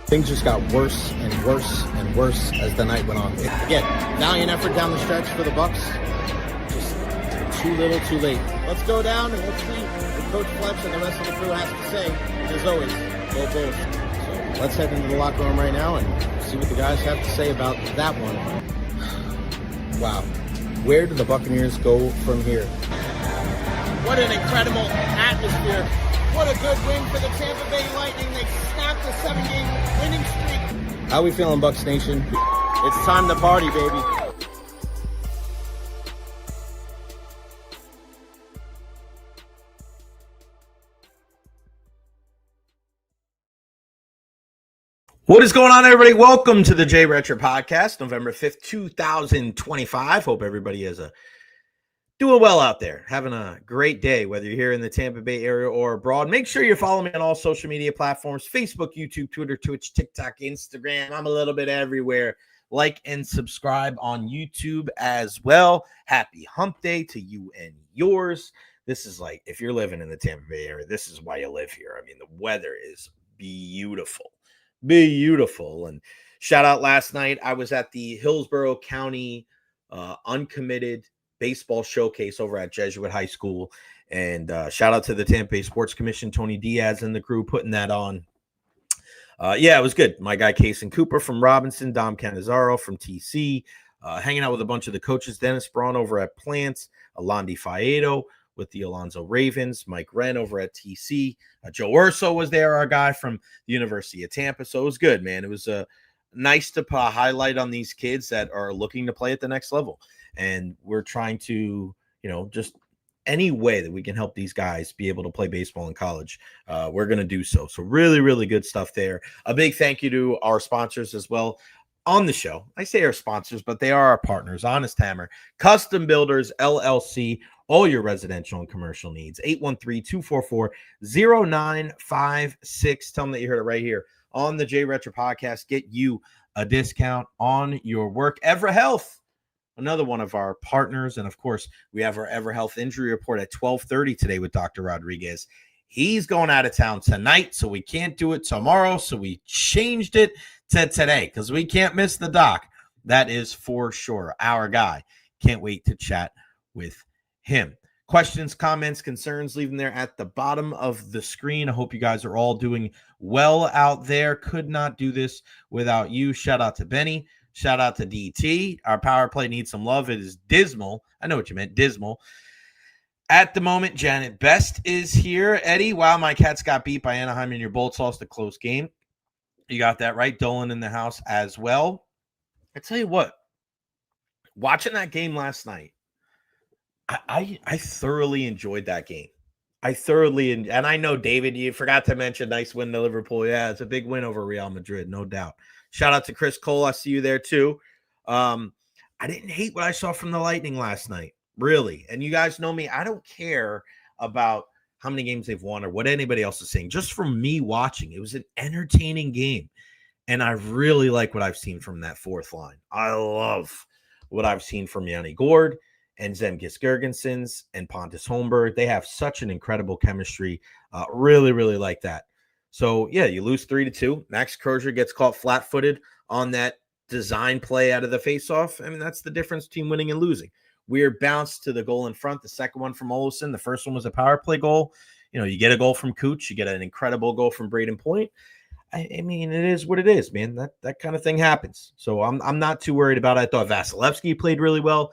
Things just got worse and worse and worse as the night went on. Again, valiant effort down the stretch for the Bucks. Just too little, too late. Let's go down and let's see what Coach Fletch and the rest of the crew has to say. And as always, go Bulls. So let's head into the locker room right now and see what the guys have to say about that one. Wow. Where do the Buccaneers go from here? What an incredible atmosphere. What a good win for the Tampa Bay Lightning. They snapped a 7-game winning streak. How we feeling, Bucs Nation? It's time to party, baby. What is going on, everybody? Welcome to the Recher podcast, November 5th, 2025. Hope everybody is doing well out there, having a great day, whether you're here in the Tampa Bay area or abroad. Make sure you follow me on all social media platforms, Facebook, YouTube, Twitter, Twitch, TikTok, Instagram. I'm a little bit everywhere. Like and subscribe on YouTube as well. Happy hump day to you and yours. This is like, if you're living in the Tampa Bay area, this is why you live here. I mean, the weather is beautiful. Beautiful. And shout out last night. I was at the Hillsborough County uncommitted baseball showcase over at Jesuit High School. And shout out to the Tampa Bay Sports Commission, Tony Diaz and the crew putting that on. Yeah, it was good. My guy, Kason Cooper from Robinson, Dom Canizaro from TC, hanging out with a bunch of the coaches, Dennis Braun over at Plants, Alandi Faedo with the Alonzo Ravens, Mike Wren over at TC, Joe Urso was there, our guy from the University of Tampa. So it was good, man. It was nice to put a highlight on these kids that are looking to play at the next level. And we're trying to, just any way that we can help these guys be able to play baseball in college, we're going to do so. So really, really good stuff there. A big thank you to our sponsors as well on the show. I say our sponsors, but they are our partners. Honest Hammer, Custom Builders, LLC, all your residential and commercial needs. 813-244-0956. Tell them that you heard it right here on the Recher podcast. Get you a discount on your work. Evara Health, another one of our partners. And of course, we have our Evara Health Injury Report at 12:30 today with Dr. Rodriguez. He's going out of town tonight, so we can't do it tomorrow. So we changed it to today because we can't miss the doc. That is for sure. Our guy. Can't wait to chat with him. Questions, comments, concerns, leave them there at the bottom of the screen. I hope you guys are all doing well out there. Could not do this without you. Shout out to Benny. Shout out to DT. Our power play needs some love. It is dismal. I know what you meant, dismal. At the moment, Janet Best is here. Eddie, wow, my Cats got beat by Anaheim in your Bolts lost a close game. You got that right. Dolan in the house as well. I tell you what, watching that game last night, I thoroughly enjoyed that game. And I know, David, you forgot to mention nice win to Liverpool. Yeah, it's a big win over Real Madrid, no doubt. Shout out to Chris Cole. I see you there too. I didn't hate what I saw from the Lightning last night, really. And you guys know me. I don't care about how many games they've won or what anybody else is saying. Just from me watching, it was an entertaining game. And I really like what I've seen from that fourth line. I love what I've seen from Yanni Gord and Zemgus Girgensons and Pontus Holmberg. They have such an incredible chemistry. Really, really like that. So, yeah, you lose 3-2. Max Crozier gets caught flat-footed on that design play out of the faceoff. I mean, that's the difference between winning and losing. Weird bounce to the goal in front. The second one from Olsen. The first one was a power play goal. You get a goal from Cooch. You get an incredible goal from Braden Point. I mean, it is what it is, man. That kind of thing happens. So I'm not too worried about it. I thought Vasilevsky played really well.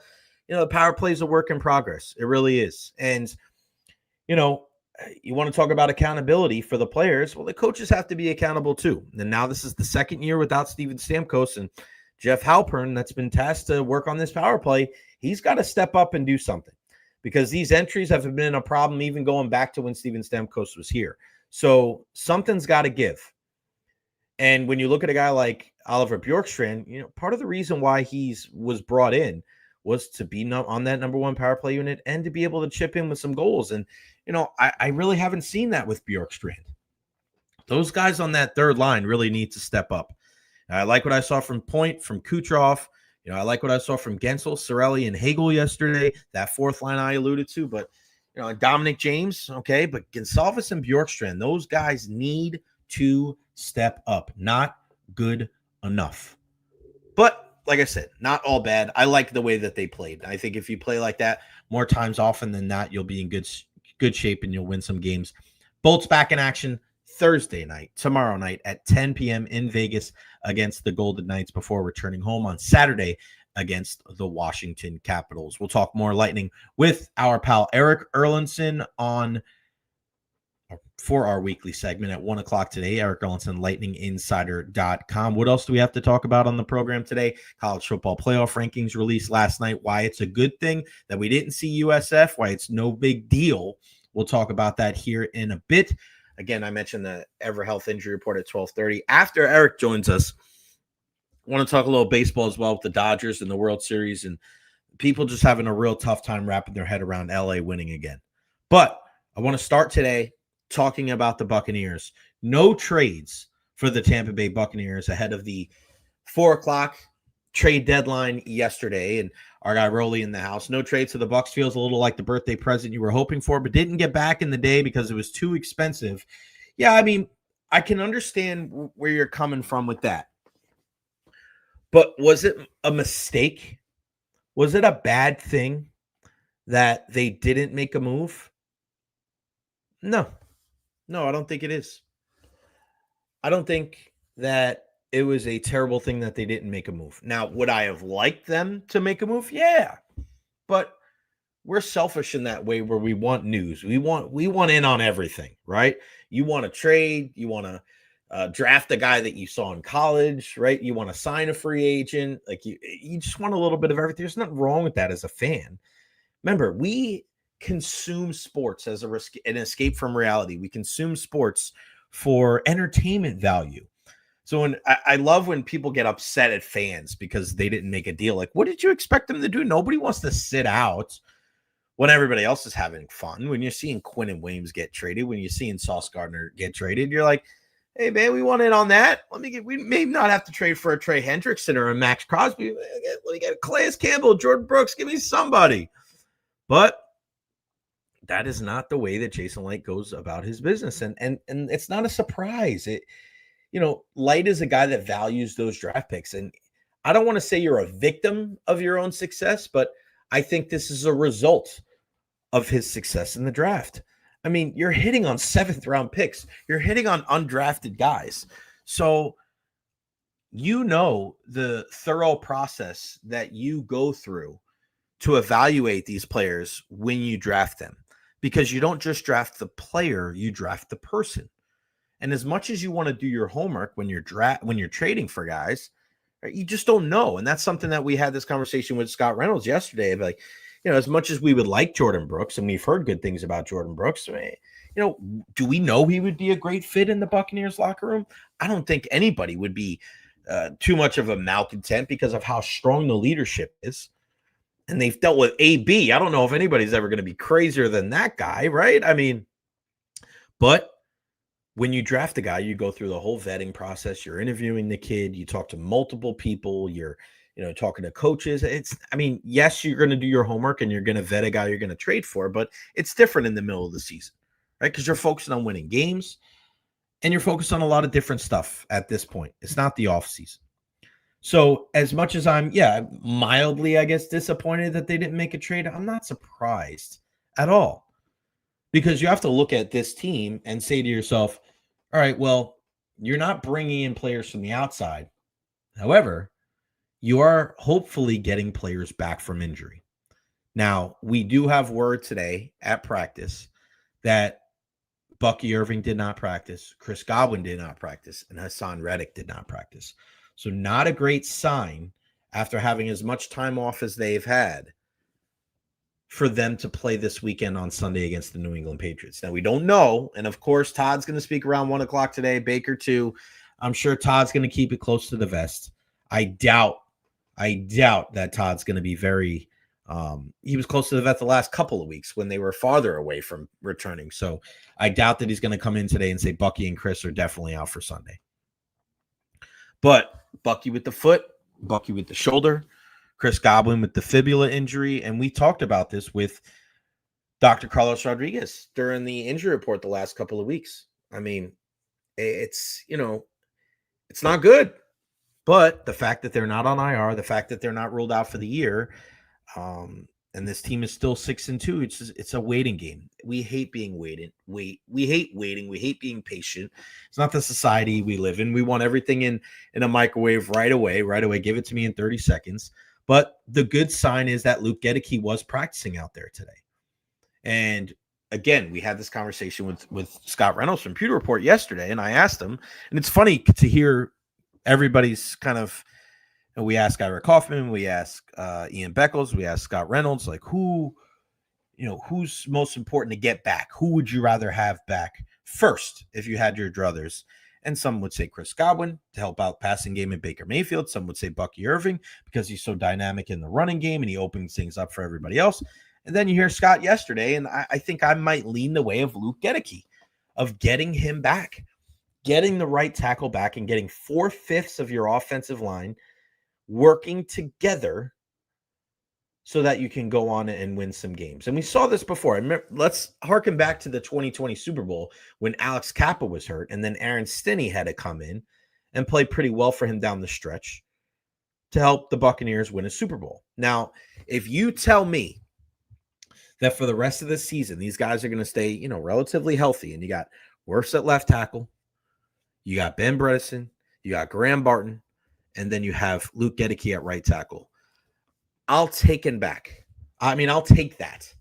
The power play is a work in progress. It really is. And, you want to talk about accountability for the players. Well, the coaches have to be accountable too. And now this is the second year without Steven Stamkos and Jeff Halpern that's been tasked to work on this power play. He's got to step up and do something because these entries have been a problem even going back to when Steven Stamkos was here. So something's got to give. And when you look at a guy like Oliver Bjorkstrand, part of the reason why he was brought in was to be on that number one power play unit and to be able to chip in with some goals. And, I really haven't seen that with Bjorkstrand. Those guys on that third line really need to step up. I like what I saw from Point, from Kucherov. I like what I saw from Gensel, Cirelli, and Hagel yesterday. That fourth line I alluded to. But, Dominic James, okay. But Gonsalves and Bjorkstrand, those guys need to step up. Not good enough. But like I said, not all bad. I like the way that they played. I think if you play like that more times often than not, you'll be in good shape and you'll win some games. Bolts back in action Thursday night, tomorrow night at 10 p.m. in Vegas against the Golden Knights before returning home on Saturday against the Washington Capitals. We'll talk more Lightning with our pal Erik Erlendsson for our weekly segment at 1 o'clock today. Erik Erlendsson, lightninginsider.com. What else do we have to talk about on the program today? College football playoff rankings released last night. Why it's a good thing that we didn't see USF, why it's no big deal. We'll talk about that here in a bit. Again, I mentioned the Evara Health Injury Report at 12:30. After Erik joins us, I want to talk a little baseball as well with the Dodgers and the World Series and people just having a real tough time wrapping their head around LA winning again. But I want to start today talking about the Buccaneers. No trades for the Tampa Bay Buccaneers ahead of the 4 o'clock trade deadline yesterday. And our guy Rolly in the house. No trades to the Bucs. Feels a little like the birthday present you were hoping for, but didn't get back in the day because it was too expensive. Yeah, I mean, I can understand where you're coming from with that. But was it a mistake? Was it a bad thing that they didn't make a move? No, I don't think it is. I don't think that it was a terrible thing that they didn't make a move. Now, would I have liked them to make a move? Yeah, but we're selfish in that way where we want news. We want in on everything, right? You want to trade. You want to draft a guy that you saw in college, right? You want to sign a free agent. Like you just want a little bit of everything. There's nothing wrong with that as a fan. Remember, we consume sports as an escape from reality. We consume sports for entertainment value. So when I love when people get upset at fans because they didn't make a deal. Like, what did you expect them to do? Nobody wants to sit out when everybody else is having fun. When you're seeing Quinn and Williams get traded, when you're seeing Sauce Gardner get traded, you're like, hey, man, we want in on that. We may not have to trade for a Trey Hendrickson or a Max Crosby. We got Calais Campbell, Jordan Brooks. Give me somebody. But that is not the way that Jason Light goes about his business. And it's not a surprise. Light is a guy that values those draft picks. And I don't want to say you're a victim of your own success, but I think this is a result of his success in the draft. I mean, you're hitting on 7th round picks. You're hitting on undrafted guys. So the thorough process that you go through to evaluate these players when you draft them, because you don't just draft the player, you draft the person. And as much as you want to do your homework when you're trading for guys, right, you just don't know. And that's something that we had this conversation with Scott Reynolds yesterday. Like, as much as we would like Jordan Brooks, and we've heard good things about Jordan Brooks, do we know he would be a great fit in the Buccaneers locker room? I don't think anybody would be too much of a malcontent because of how strong the leadership is. And they've dealt with AB. I don't know if anybody's ever going to be crazier than that guy, right? I mean, but when you draft a guy, you go through the whole vetting process. You're interviewing the kid. You talk to multiple people. You're talking to coaches. Yes, you're going to do your homework and you're going to vet a guy you're going to trade for, but it's different in the middle of the season, right? Because you're focusing on winning games and you're focused on a lot of different stuff at this point. It's not the off season. So as much as I'm, mildly, I guess, disappointed that they didn't make a trade, I'm not surprised at all. Because you have to look at this team and say to yourself, all right, well, you're not bringing in players from the outside. However, you are hopefully getting players back from injury. Now, we do have word today at practice that Bucky Irving did not practice, Chris Godwin did not practice, and Hassan Reddick did not practice. So not a great sign after having as much time off as they've had for them to play this weekend on Sunday against the New England Patriots. Now, we don't know. And, of course, Todd's going to speak around 1 o'clock today, Baker too. I'm sure Todd's going to keep it close to the vest. I doubt that Todd's going to be very he was close to the vet the last couple of weeks when they were farther away from returning. So I doubt that he's going to come in today and say Bucky and Chris are definitely out for Sunday. But Bucky with the foot, Bucky with the shoulder, Chris Godwin with the fibula injury. And we talked about this with Dr. Carlos Rodriguez during the injury report the last couple of weeks. I mean, it's, It's not good. But the fact that they're not on IR, the fact that they're not ruled out for the year, and this team is still 6-2, it's a waiting game. We hate being waited. We hate waiting. We hate being patient. It's not the society we live in. We want everything in a microwave right away. Right away. Give it to me in 30 seconds. But the good sign is that Luke Gedeke was practicing out there today. And again, we had this conversation with Scott Reynolds from Pewter Report yesterday, and I asked him, and it's funny to hear everybody's kind of, we asked Eric Kaufman, we asked Ian Beckles, we asked Scott Reynolds, like who's most important to get back? Who would you rather have back first if you had your druthers? And some would say Chris Godwin to help out passing game in Baker Mayfield. Some would say Bucky Irving because he's so dynamic in the running game and he opens things up for everybody else. And then you hear Scott yesterday, and I think I might lean the way of Luke Gedeke, of getting him back, getting the right tackle back and getting 4/5 of your offensive line working together so that you can go on and win some games. And we saw this before. Let's harken back to the 2020 Super Bowl when Alex Kappa was hurt, and then Aaron Stinney had to come in and play pretty well for him down the stretch to help the Buccaneers win a Super Bowl. Now, if you tell me that for the rest of the season, these guys are going to stay, relatively healthy, and you got Wirfs at left tackle, you got Ben Bredesen, you got Graham Barton, and then you have Luke Gedeke at right tackle, I'll take him back. I'll take that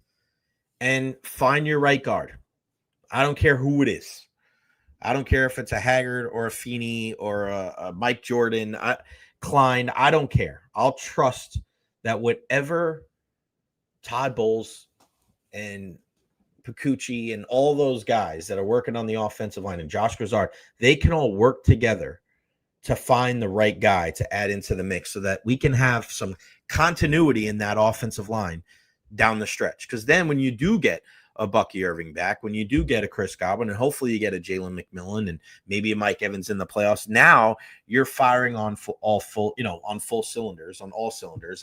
and find your right guard. I don't care who it is. I don't care if it's a Haggard or a Feeney or a Mike Jordan, Klein. I don't care. I'll trust that whatever Todd Bowles and Pacucci and all those guys that are working on the offensive line and Josh Grizzard, they can all work together to find the right guy to add into the mix so that we can have some continuity in that offensive line down the stretch. Because then when you do get a Bucky Irving back, when you do get a Chris Godwin, and hopefully you get a Jalen McMillan and maybe a Mike Evans in the playoffs, now you're firing on all cylinders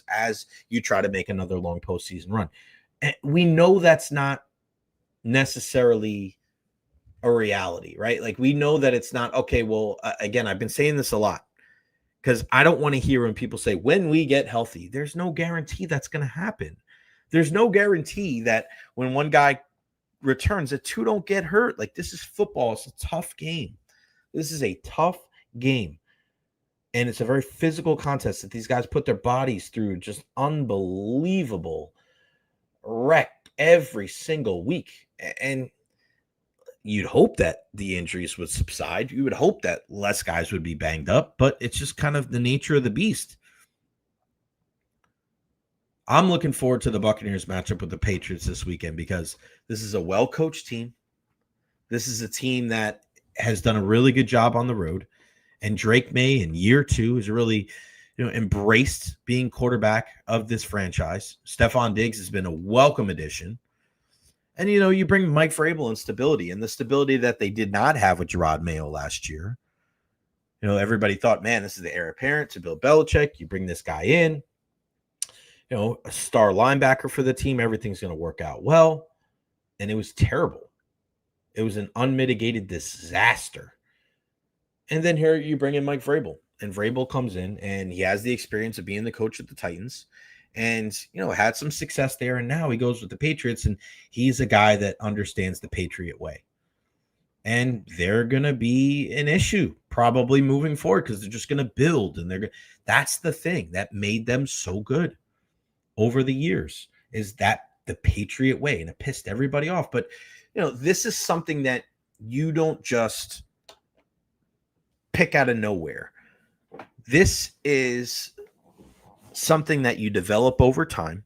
as you try to make another long postseason run. And we know that's not necessarily a reality, right? Like we know that it's not, okay, well, again, I've been saying this a lot because I don't want to hear when people say, when we get healthy, there's no guarantee that's going to happen. There's no guarantee that when one guy returns, that two don't get hurt. Like this is football. It's a tough game. This is a tough game. And it's a very physical contest that these guys put their bodies through just unbelievable wreck every single week. And you'd hope that the injuries would subside. You would hope that less guys would be banged up, but it's just kind of the nature of the beast. I'm looking forward to the Buccaneers matchup with the Patriots this weekend because this is a well-coached team. This is a team that has done a really good job on the road. And Drake May in year 2 has really, embraced being quarterback of this franchise. Stephon Diggs has been a welcome addition. And, you bring Mike Vrabel and stability, and the stability that they did not have with Gerard Mayo last year. Everybody thought, man, this is the heir apparent to Bill Belichick. You bring this guy in, a star linebacker for the team. Everything's going to work out well. And it was terrible. It was an unmitigated disaster. And then here you bring in Mike Vrabel. And Vrabel comes in, and he has the experience of being the coach of the Titans. And, had some success there. And now he goes with the Patriots, and he's a guy that understands the Patriot way. And they're going to be an issue probably moving forward because they're just going to build. And that's the thing that made them so good over the years, is that the Patriot way. And it pissed everybody off. But, this is something that you don't just pick out of nowhere. This is something that you develop over time.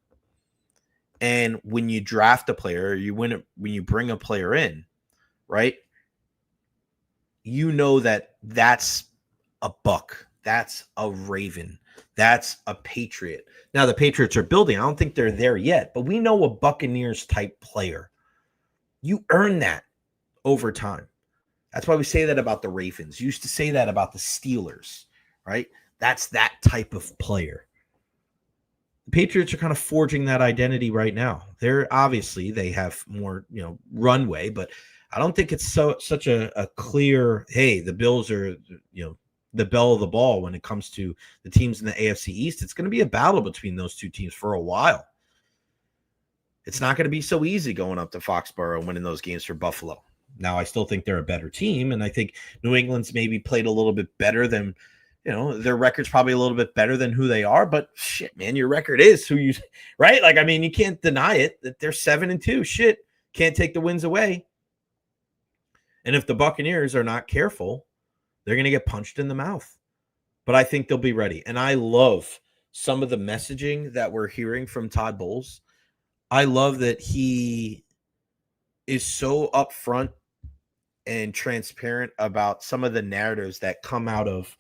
And when you draft a player, when you bring a player in, right? That's a Buck. That's a Raven. That's a Patriot. Now the Patriots are building. I don't think they're there yet, but we know a Buccaneers type player. You earn that over time. That's why we say that about the Ravens. You used to say that about the Steelers, right? That's that type of player. The Patriots are kind of forging that identity right now. They have more, runway, but I don't think it's such a clear, hey, the Bills are, the belle of the ball when it comes to the teams in the AFC East. It's going to be a battle between those two teams for a while. It's not going to be so easy going up to Foxborough and winning those games for Buffalo. Now, I still think they're a better team, and I think New England's maybe played a little bit better than, their record's probably a little bit better than who they are, but shit, man, your record is who you, right? Like, I mean, you can't deny it that they're 7-2. Shit, can't take the wins away. And if the Buccaneers are not careful, they're going to get punched in the mouth. But I think they'll be ready. And I love some of the messaging that we're hearing from Todd Bowles. I love that he is so upfront and transparent about some of the narratives that come out of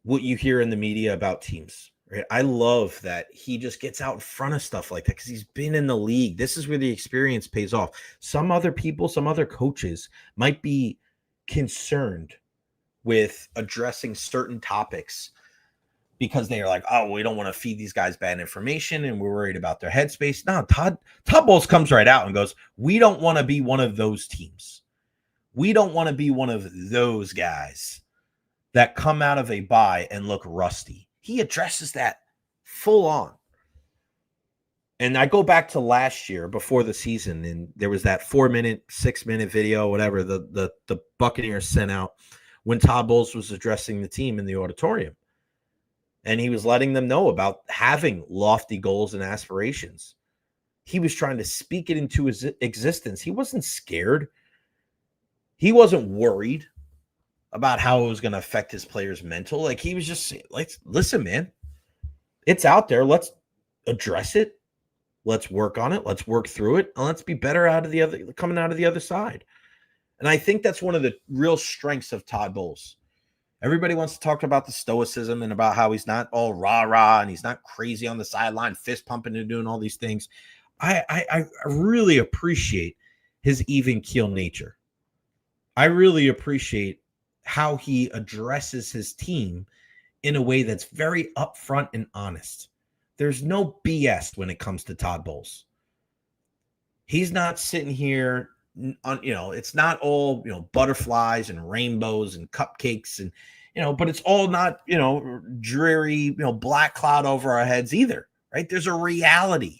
what you hear in the media about teams. Right? I love that he just gets out in front of stuff like that because he's been in the league. This is where the experience pays off. Some other people, some other coaches might be concerned with addressing certain topics because they are like, oh, we don't want to feed these guys bad information and we're worried about their headspace. No, Todd Bowles comes right out and goes, we don't want to be one of those teams. We don't want to be one of those guys that come out of a bye and look rusty. He addresses that full on. And I go back to last year before the season, and there was that 4-minute, 6-minute video, whatever the Buccaneers sent out when Todd Bowles was addressing the team in the auditorium. And he was letting them know about having lofty goals and aspirations. He was trying to speak it into his existence. He wasn't scared. He wasn't worried about how it was going to affect his players' mental. Like, he was just saying, like, listen, man, it's out there. Let's address it. Let's work on it. Let's work through it. And let's be better coming out of the other side. And I think that's one of the real strengths of Todd Bowles. Everybody wants to talk about the stoicism and about how he's not all rah-rah and he's not crazy on the sideline, fist pumping and doing all these things. I really appreciate his even keel nature. I really appreciate how he addresses his team in a way that's very upfront and honest. There's no BS when it comes to Todd Bowles. He's not sitting here it's not all, butterflies and rainbows and cupcakes and, but it's all not, dreary, black cloud over our heads either, right? There's a reality.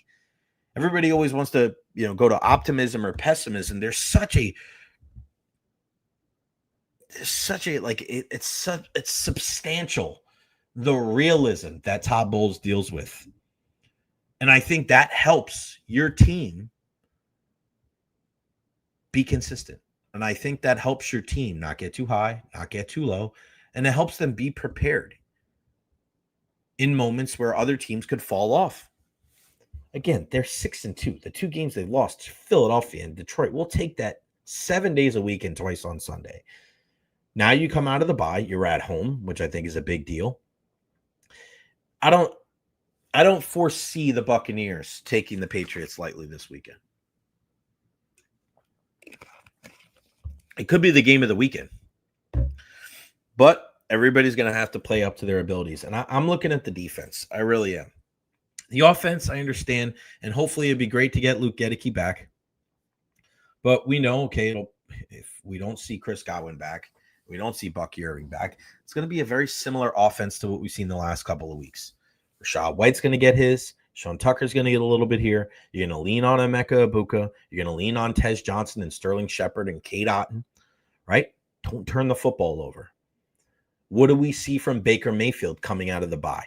Everybody always wants to, go to optimism or pessimism. It's substantial, the realism that Todd Bowles deals with. And I think that helps your team be consistent. And I think that helps your team not get too high, not get too low, and it helps them be prepared in moments where other teams could fall off. Again, they're 6-2. The two games they lost to Philadelphia and Detroit. We'll take that 7 days a week and twice on Sunday. Now you come out of the bye, you're at home, which I think is a big deal. I don't foresee the Buccaneers taking the Patriots lightly this weekend. It could be the game of the weekend, but everybody's going to have to play up to their abilities. And I'm looking at the defense. I really am. The offense, I understand, and hopefully it'd be great to get Luke Gedeke back. But we know, okay, if we don't see Chris Godwin back, we don't see Bucky Irving back, it's going to be a very similar offense to what we've seen the last couple of weeks. Rashad White's going to get his. Sean Tucker's going to get a little bit here. You're going to lean on Emeka Ibuka. You're going to lean on Tez Johnson and Sterling Shepard and Cade Otton, right? Don't turn the football over. What do we see from Baker Mayfield coming out of the bye?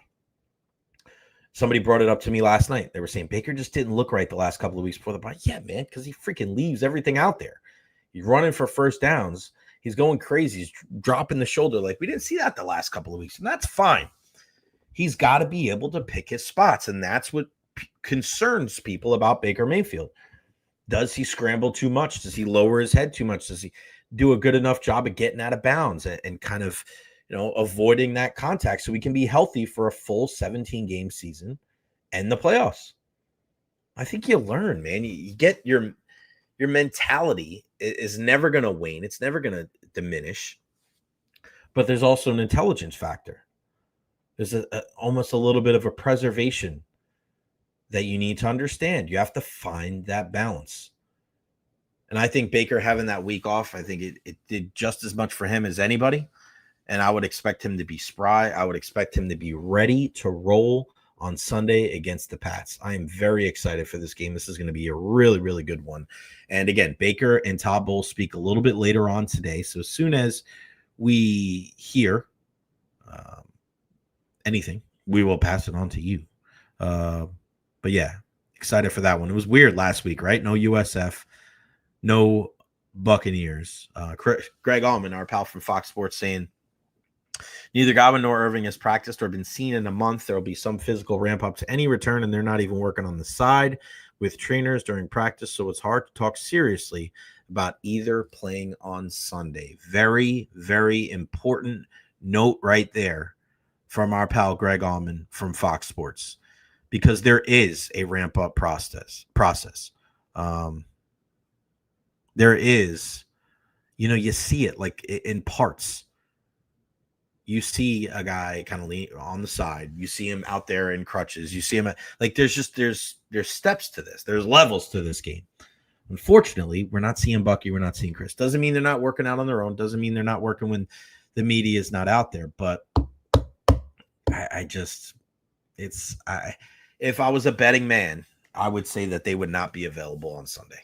Somebody brought it up to me last night. They were saying Baker just didn't look right the last couple of weeks before the bye. Yeah, man, because he freaking leaves everything out there. He's running for first downs. He's going crazy. He's dropping the shoulder. Like, we didn't see that the last couple of weeks, and that's fine. He's got to be able to pick his spots, and that's what concerns people about Baker Mayfield. Does he scramble too much? Does he lower his head too much? Does he do a good enough job of getting out of bounds and kind of, avoiding that contact so we can be healthy for a full 17-game season and the playoffs? I think you learn, man. You get your mentality is never going to wane. It's never going to diminish. But there's also an intelligence factor. There's almost a little bit of a preservation that you need to understand. You have to find that balance. And I think Baker having that week off, I think it did just as much for him as anybody. And I would expect him to be spry. I would expect him to be ready to roll on Sunday against the Pats. I am very excited for this game. This is going to be a really, really good one. And again, Baker and Todd Bowles speak a little bit later on today. So as soon as we hear anything, we will pass it on to you. But yeah, excited for that one. It was weird last week, right? No USF, no Buccaneers. Greg Allman, our pal from Fox Sports, saying neither Godwin nor Irving has practiced or been seen in a month. There will be some physical ramp up to any return, and they're not even working on the side with trainers during practice, so it's hard to talk seriously about either playing on Sunday. Very, very important note right there from our pal Greg Allman from Fox Sports, because there is a ramp up process. There is, you see it like in parts. You see a guy kind of lean on the side. You see him out there in crutches. You see him like there's steps to this. There's levels to this game. Unfortunately, we're not seeing Bucky. We're not seeing Chris. Doesn't mean they're not working out on their own. Doesn't mean they're not working when the media is not out there. But if I was a betting man, I would say that they would not be available on Sunday.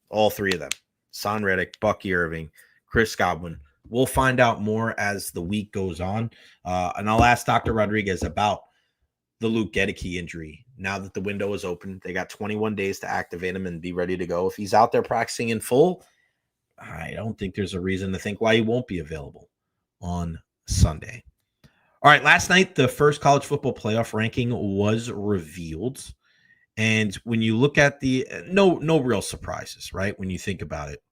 All three of them: Son Reddick, Bucky Irving, Chris Godwin. We'll find out more as the week goes on. And I'll ask Dr. Rodriguez about the Luke Gedeke injury. Now that the window is open, they got 21 days to activate him and be ready to go. If he's out there practicing in full, I don't think there's a reason to think why he won't be available on Sunday. All right, last night, the first college football playoff ranking was revealed. And when you look at the no real surprises, right? When you think about it,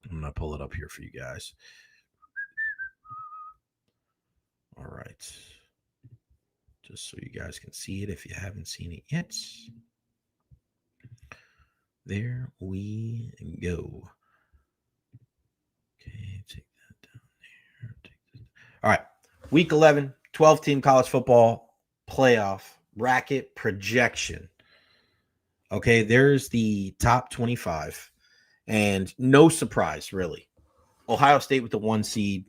I'm going to pull it up here for you guys. All right. Just so you guys can see it if you haven't seen it yet. There we go. Okay, take that down there. All right. Week 11, 12-team college football playoff bracket projection. Okay, there's the top 25. And no surprise, really. Ohio State with the 1 seed,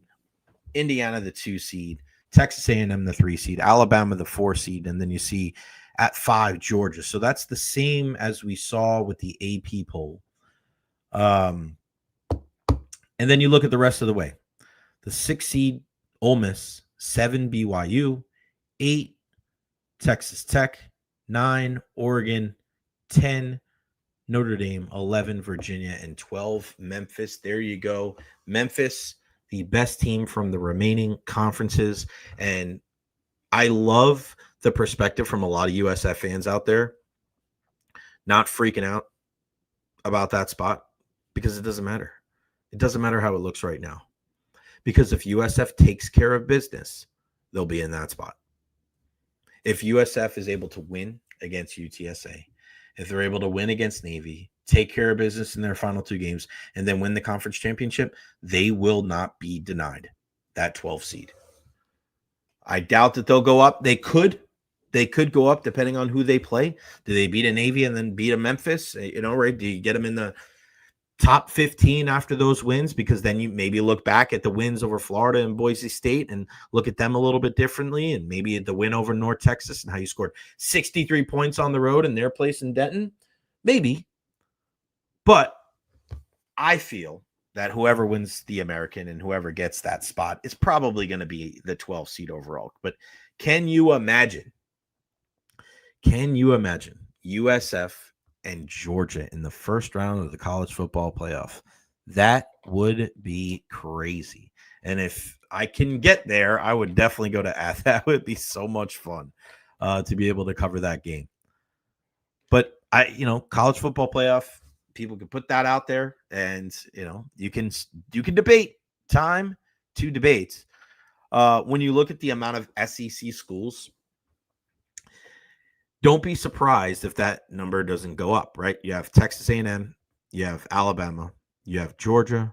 Indiana the 2 seed, Texas A&M the 3 seed, Alabama the 4 seed, and then you see at 5 Georgia. So that's the same as we saw with the AP poll. And then you look at the rest of the way. The 6 seed Ole Miss, 7 BYU, 8 Texas Tech, 9 Oregon, 10 Notre Dame, 11 Virginia, and 12 Memphis. There you go. Memphis, the best team from the remaining conferences. And I love the perspective from a lot of USF fans out there not freaking out about that spot, because it doesn't matter. It doesn't matter how it looks right now. Because if USF takes care of business, they'll be in that spot. If USF is able to win against UTSA, if they're able to win against Navy, take care of business in their final 2 games, and then win the conference championship, they will not be denied that 12 seed. I doubt that they'll go up. They could go up depending on who they play. Do they beat a Navy and then beat a Memphis? Right? Do you get them in the top 15 after those wins? Because then you maybe look back at the wins over Florida and Boise State and look at them a little bit differently, and maybe the win over North Texas and how you scored 63 points on the road in their place in Denton. Maybe. But I feel that whoever wins the American and whoever gets that spot is probably going to be the 12 seed overall. But can you imagine USF and Georgia in the first round of the college football playoff? That would be crazy. And if I can get there, I would definitely go to Athens. That would be so much fun to be able to cover that game. But college football playoff, people can put that out there, and you can debate. Time to debate. When you look at the amount of SEC schools, don't be surprised if that number doesn't go up, right? You have Texas A&M, you have Alabama, you have Georgia,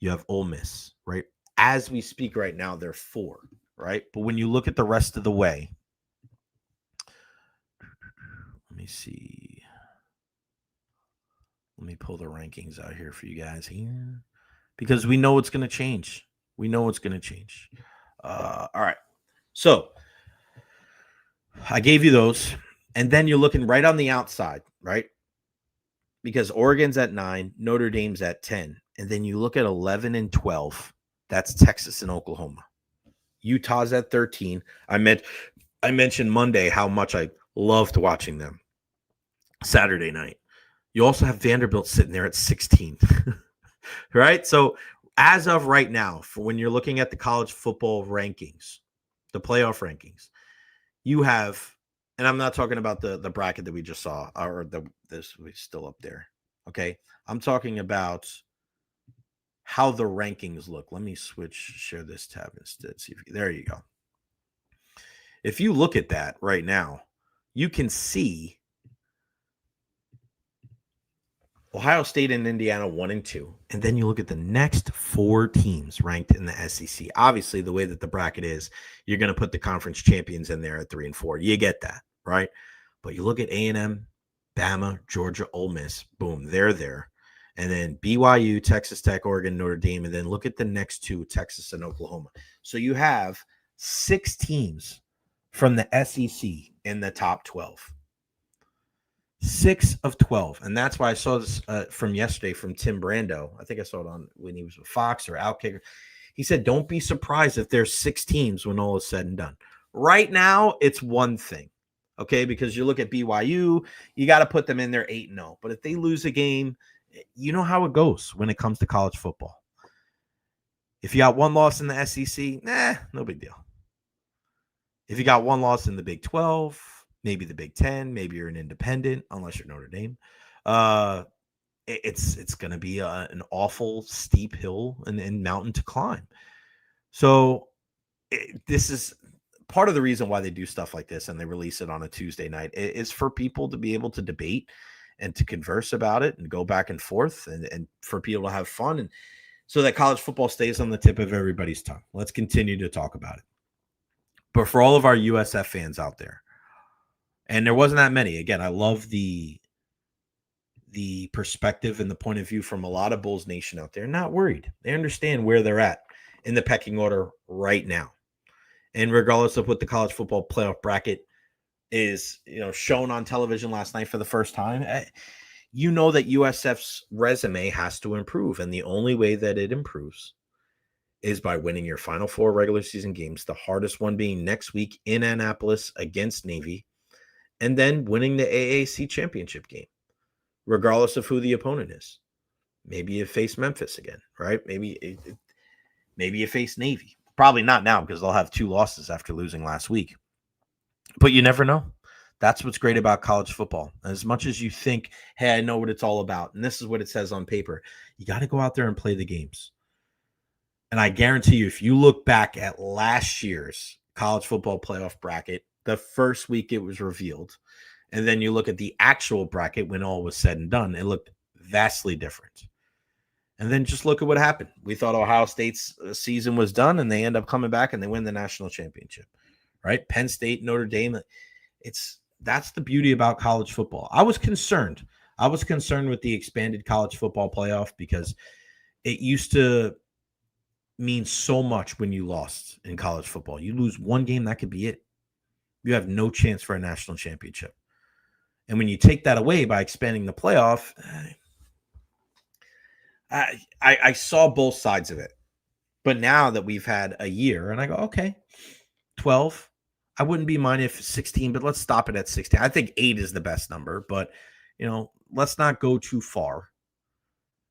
you have Ole Miss, right? As we speak right now, they're 4, right? But when you look at the rest of the way, let me see. Let me pull the rankings out here for you guys here because we know it's going to change. We know it's going to change. All right. So I gave you those. And then you're looking right on the outside, right? Because Oregon's at 9, Notre Dame's at 10. And then you look at 11 and 12. That's Texas and Oklahoma. Utah's at 13. I mentioned Monday how much I loved watching them. Saturday night. You also have Vanderbilt sitting there at 16. Right? So as of right now, for when you're looking at the college football rankings, the playoff rankings, you have, and I'm not talking about the bracket that we just saw, or this was still up there. Okay. I'm talking about how the rankings look. Let me share this tab instead. See if there you go. If you look at that right now, you can see Ohio State and Indiana 1 and 2. And then you look at the next 4 teams ranked in the SEC. Obviously, the way that the bracket is, you're going to put the conference champions in there at 3 and 4. You get that, right? But you look at A&M, Bama, Georgia, Ole Miss. Boom, they're there. And then BYU, Texas Tech, Oregon, Notre Dame. And then look at the next 2, Texas and Oklahoma. So you have 6 teams from the SEC in the top 12. 6 of 12. And that's why I saw this from yesterday from Tim Brando. I think I saw it on when he was with Fox or Outkicker. He said, don't be surprised if there's 6 teams when all is said and done. Right now, it's one thing, okay? Because you look at BYU, you got to put them in there 8-0. But if they lose a game, you know how it goes when it comes to college football. If you got one loss in the SEC, no big deal. If you got one loss in the Big 12, maybe the Big 10, maybe you're an independent, unless you're Notre Dame. It's going to be an awful steep hill and mountain to climb. So this is part of the reason why they do stuff like this and they release it on a Tuesday night is for people to be able to debate and to converse about it and go back and forth and for people to have fun and so that college football stays on the tip of everybody's tongue. Let's continue to talk about it. But for all of our USF fans out there, and there wasn't that many. Again, I love the perspective and the point of view from a lot of Bulls Nation out there. Not worried. They understand where they're at in the pecking order right now. And regardless of what the college football playoff bracket is, shown on television last night for the first time, you know that USF's resume has to improve. And the only way that it improves is by winning your final 4 regular season games, the hardest one being next week in Annapolis against Navy, and then winning the AAC championship game, regardless of who the opponent is. Maybe you face Memphis again, right? Maybe you face Navy. Probably not now because they'll have 2 losses after losing last week. But you never know. That's what's great about college football. As much as you think, hey, I know what it's all about, and this is what it says on paper, you got to go out there and play the games. And I guarantee you, if you look back at last year's college football playoff bracket, the first week it was revealed, and then you look at the actual bracket when all was said and done, it looked vastly different. And then just look at what happened. We thought Ohio State's season was done, and they end up coming back and they win the national championship, right? Penn State, Notre Dame. That's the beauty about college football. I was concerned with the expanded college football playoff because it used to mean so much when you lost in college football. You lose one game, that could be it. You have no chance for a national championship. And when you take that away by expanding the playoff, I saw both sides of it. But now that we've had a year, and I go, okay, 12. I wouldn't be mine if 16, but let's stop it at 16. I think 8 is the best number, but, let's not go too far.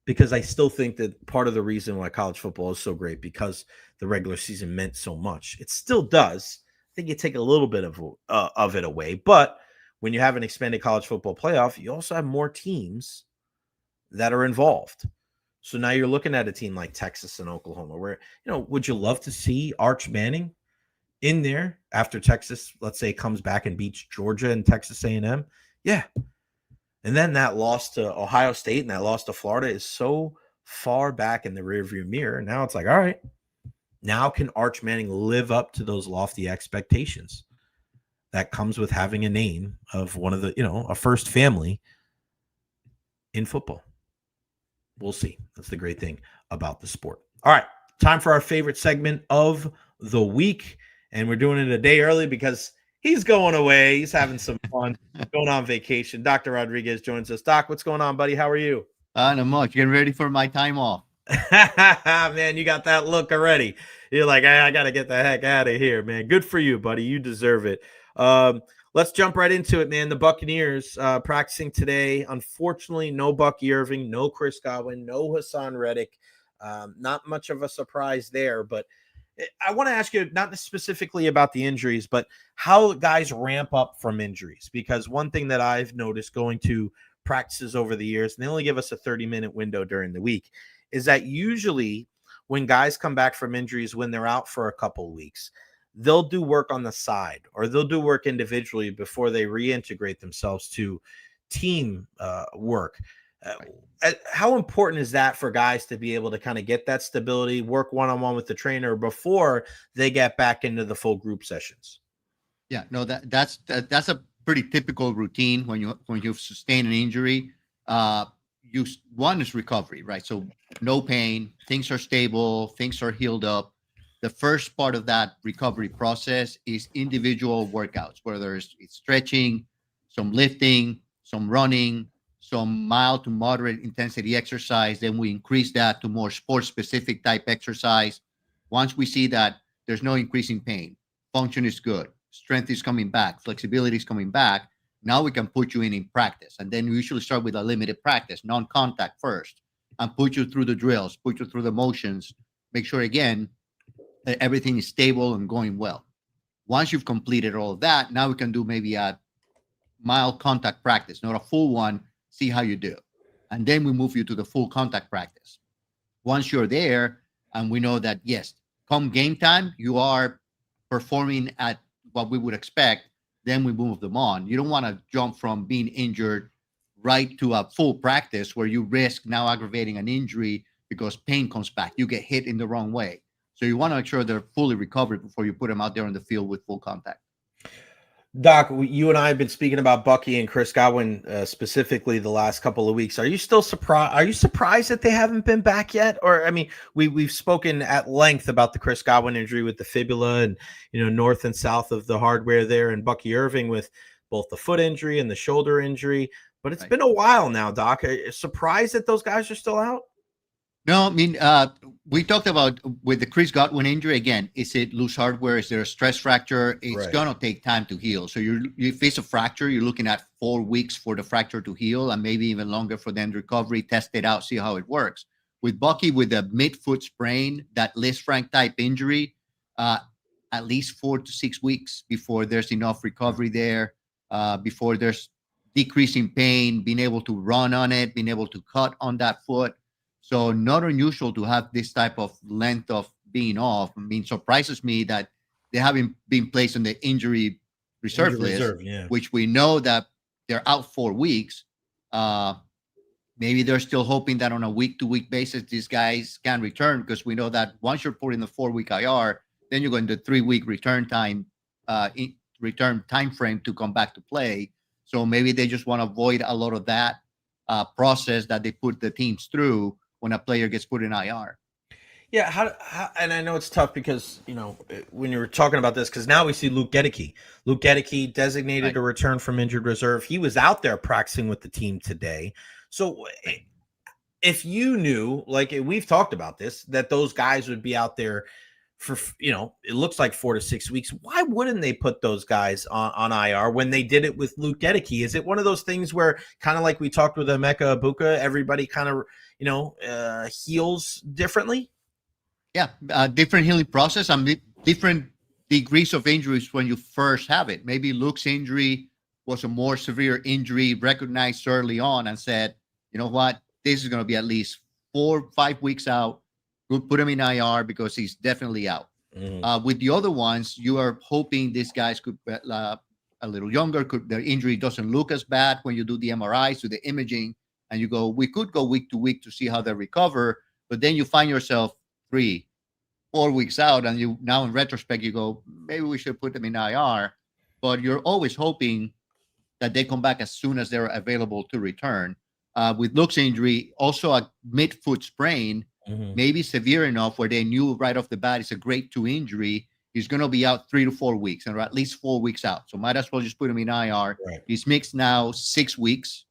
Because I still think that part of the reason why college football is so great, because the regular season meant so much. It still does. I think you take a little bit of it away. But when you have an expanded college football playoff, you also have more teams that are involved. So now you're looking at a team like Texas and Oklahoma where, would you love to see Arch Manning in there after Texas, let's say, comes back and beats Georgia and Texas A&M? Yeah. And then that loss to Ohio State and that loss to Florida is so far back in the rearview mirror. Now it's like, all right, now can Arch Manning live up to those lofty expectations that comes with having a name of one of the, a first family in football? We'll see. That's the great thing about the sport. All right, time for our favorite segment of the week. And we're doing it a day early because he's going away. He's having some fun, going on vacation. Dr. Rodriguez joins us. Doc, what's going on, buddy? How are you? Not much. Getting ready for my time off. Man, you got that look already. You're like, I got to get the heck out of here, man. Good for you, buddy. You deserve it. Let's jump right into it, man. The Buccaneers practicing today. Unfortunately, no Bucky Irving, no Chris Godwin, no Hassan Reddick. Not much of a surprise there, but I want to ask you not specifically about the injuries, but how guys ramp up from injuries. Because one thing that I've noticed going to practices over the years, and they only give us a 30-minute window during the week, is that usually when guys come back from injuries, when they're out for a couple of weeks, they'll do work on the side or they'll do work individually before they reintegrate themselves to team work. How important is that for guys to be able to kind of get that stability, work one-on-one with the trainer before they get back into the full group sessions? Yeah, no, that's a pretty typical routine when you sustain an injury. One is recovery, right? So no pain, things are stable, things are healed up. The first part of that recovery process is individual workouts, whether it's stretching, some lifting, some running, some mild to moderate intensity exercise. Then we increase that to more sports specific type exercise. Once we see that there's no increasing pain, function is good, strength is coming back, flexibility is coming back, now we can put you in practice. And then we usually start with a limited practice, non-contact first, and put you through the drills, put you through the motions, make sure again that everything is stable and going well. Once you've completed all of that, now we can do maybe a mild contact practice, not a full one, see how you do. And then we move you to the full contact practice. Once you're there, and we know that, yes, come game time, you are performing at what we would expect, then we move them on. You don't want to jump from being injured right to a full practice where you risk now aggravating an injury because pain comes back. You get hit in the wrong way. So you want to make sure they're fully recovered before you put them out there on the field with full contact. Doc, you and I have been speaking about Bucky and Chris Godwin specifically the last couple of weeks. Are you still surprised? Are you surprised that they haven't been back yet? Or I mean, we've spoken at length about the Chris Godwin injury with the fibula, and north and south of the hardware there, and Bucky Irving with both the foot injury and the shoulder injury. But it's been a while now, Doc. Are you surprised that those guys are still out? No, I mean, we talked about with the Chris Godwin injury again. Is it loose hardware? Is there a stress fracture? It's gonna take time to heal. So if it's a fracture, you're looking at 4 weeks for the fracture to heal, and maybe even longer for then recovery. Test it out, see how it works. With Bucky, with the midfoot sprain, that Lisfranc type injury, at least 4 to 6 weeks before there's enough recovery there, before there's decreasing pain, being able to run on it, being able to cut on that foot. So not unusual to have this type of length of being off. I mean, surprises me that they haven't been placed on the injury reserve list, which we know that they're out 4 weeks. Maybe they're still hoping that on a week-to-week basis, these guys can return, because we know that once you're put in the 4-week IR, then you're going to 3-week return time frame to come back to play. So maybe they just want to avoid a lot of that process that they put the teams through when a player gets put in IR. Yeah, how and I know it's tough because, when you were talking about this, because now we see Luke Gedeke. Luke Gedeke designated a return from injured reserve. He was out there practicing with the team today. So if you knew, like we've talked about this, that those guys would be out there for, it looks like 4 to 6 weeks, why wouldn't they put those guys on IR when they did it with Luke Gedeke? Is it one of those things where, kind of like we talked with Emeka Egbuka, everybody kind of, heals differently? Yeah, different healing process and different degrees of injuries when you first have it. Maybe Luke's injury was a more severe injury, recognized early on and said, you know what, this is going to be at least 4 or 5 weeks out. We'll put him in IR because he's definitely out. With the other ones, you are hoping these guys could a little younger, their injury doesn't look as bad when you do the MRIs, do the imaging, and you go, we could go week to week to see how they recover, but then you find yourself 3, 4 weeks out, and you now in retrospect you go, maybe we should put them in IR. But you're always hoping that they come back as soon as they're available to return. with Luke's injury, also a midfoot sprain, maybe severe enough where they knew right off the bat it's a grade 2 injury. He's going to be out 3 to 4 weeks, or at least 4 weeks out. So might as well just put him in IR. Right. He's mixed now 6 weeks,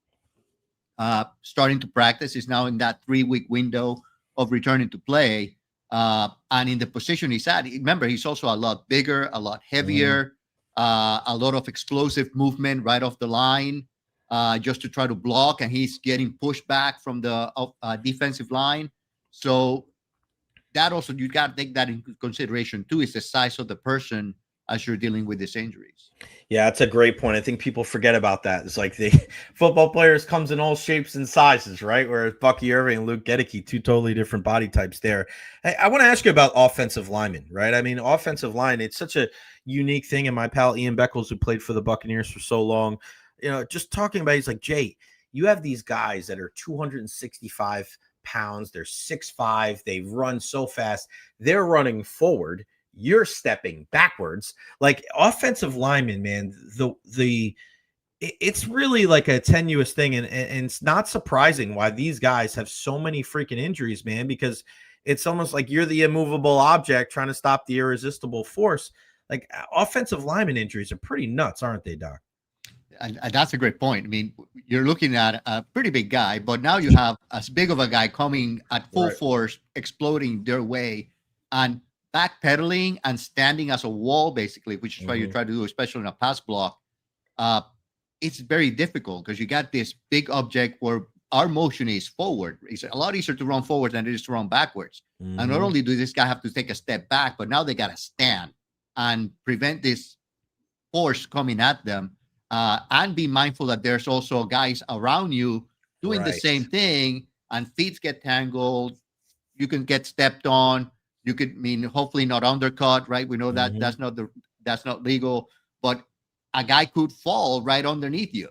starting to practice. He's now in that 3-week window of returning to play. And in the position he's at, remember, he's also a lot bigger, a lot heavier, a lot of explosive movement right off the line, just to try to block. And he's getting pushed back from the defensive line. So that also, you got to take that into consideration too, is the size of the person as you're dealing with these injuries. Yeah, that's a great point. I think people forget about that. It's like the football players comes in all shapes and sizes, right? Whereas Bucky Irving and Luke Gedeke, two totally different body types there. Hey, I want to ask you about offensive linemen, right? I mean, offensive line, it's such a unique thing. And my pal Ian Beckles, who played for the Buccaneers for so long, just talking about, he's like, Jay, you have these guys that are 265 pounds, they're 6'5", they run so fast, they're running forward, you're stepping backwards. Like offensive linemen, man, it's really like a tenuous thing, and it's not surprising why these guys have so many freaking injuries, man, because it's almost like you're the immovable object trying to stop the irresistible force. Like offensive lineman injuries are pretty nuts, aren't they, Doc? And that's a great point. I mean, you're looking at a pretty big guy, but now you have as big of a guy coming at full force, exploding their way, and backpedaling and standing as a wall, basically, which is what you try to do, especially in a pass block. It's very difficult because you got this big object where our motion is forward. It's a lot easier to run forward than it is to run backwards. And not only does this guy have to take a step back, but now they got to stand and prevent this force coming at them. And be mindful that there's also guys around you doing the same thing, and feet get tangled. You can get stepped on. You could, hopefully not undercut, right? We know that that's not legal, but a guy could fall right underneath you,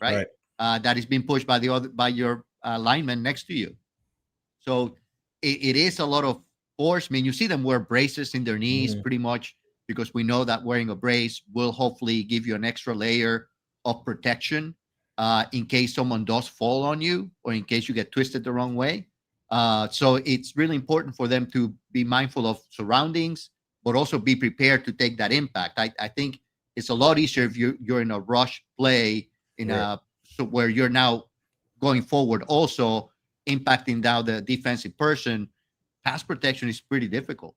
right? That is being pushed by your lineman next to you. So it is a lot of force. I mean, you see them wear braces in their knees pretty much, because we know that wearing a brace will hopefully give you an extra layer of protection in case someone does fall on you, or in case you get twisted the wrong way. So it's really important for them to be mindful of surroundings, but also be prepared to take that impact. I think it's a lot easier if you're in a rush play where you're now going forward, also impacting now the defensive person. Pass protection is pretty difficult.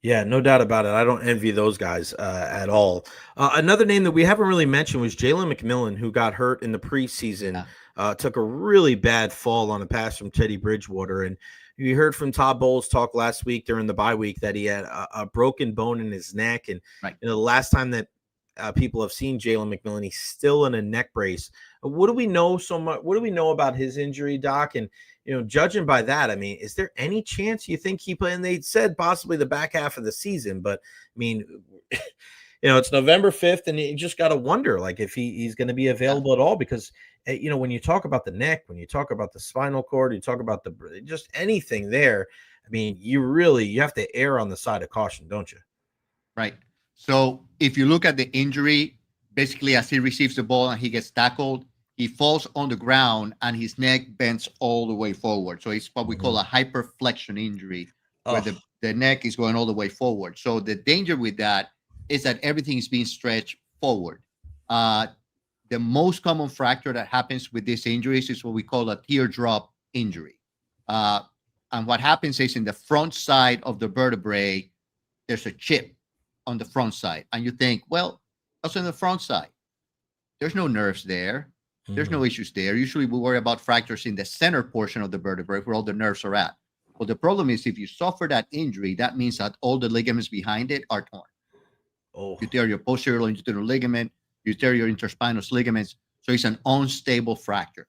Yeah, no doubt about it. I don't envy those guys at all. Another name that we haven't really mentioned was Jalen McMillan, who got hurt in the preseason, took a really bad fall on a pass from Teddy Bridgewater. And you heard from Todd Bowles talk last week during the bye week that he had a broken bone in his neck. And the last time that people have seen Jalen McMillan, he's still in a neck brace. What do we know so much? What do we know about his injury, Doc? And judging by that, I mean, is there any chance you think he play? And they said possibly the back half of the season, but I mean, it's November 5th, and you just got to wonder, like, if he's going to be available at all, because when you talk about the neck, when you talk about the spinal cord, you talk about just anything there. I mean, you have to err on the side of caution, don't you? Right. So if you look at the injury, basically as he receives the ball and he gets tackled, he falls on the ground and his neck bends all the way forward. So it's what we call a hyperflexion injury, where the neck is going all the way forward. So the danger with that is that everything is being stretched forward. The most common fracture that happens with these injuries is what we call a teardrop injury. And what happens is, in the front side of the vertebrae, there's a chip on the front side. And you think, well, that's on the front side. There's no nerves there. There's no issues there. Usually we worry about fractures in the center portion of the vertebrae where all the nerves are at. But the problem is, if you suffer that injury, that means that all the ligaments behind it are torn. You tear your posterior longitudinal ligament, you tear your interspinous ligaments. So it's an unstable fracture.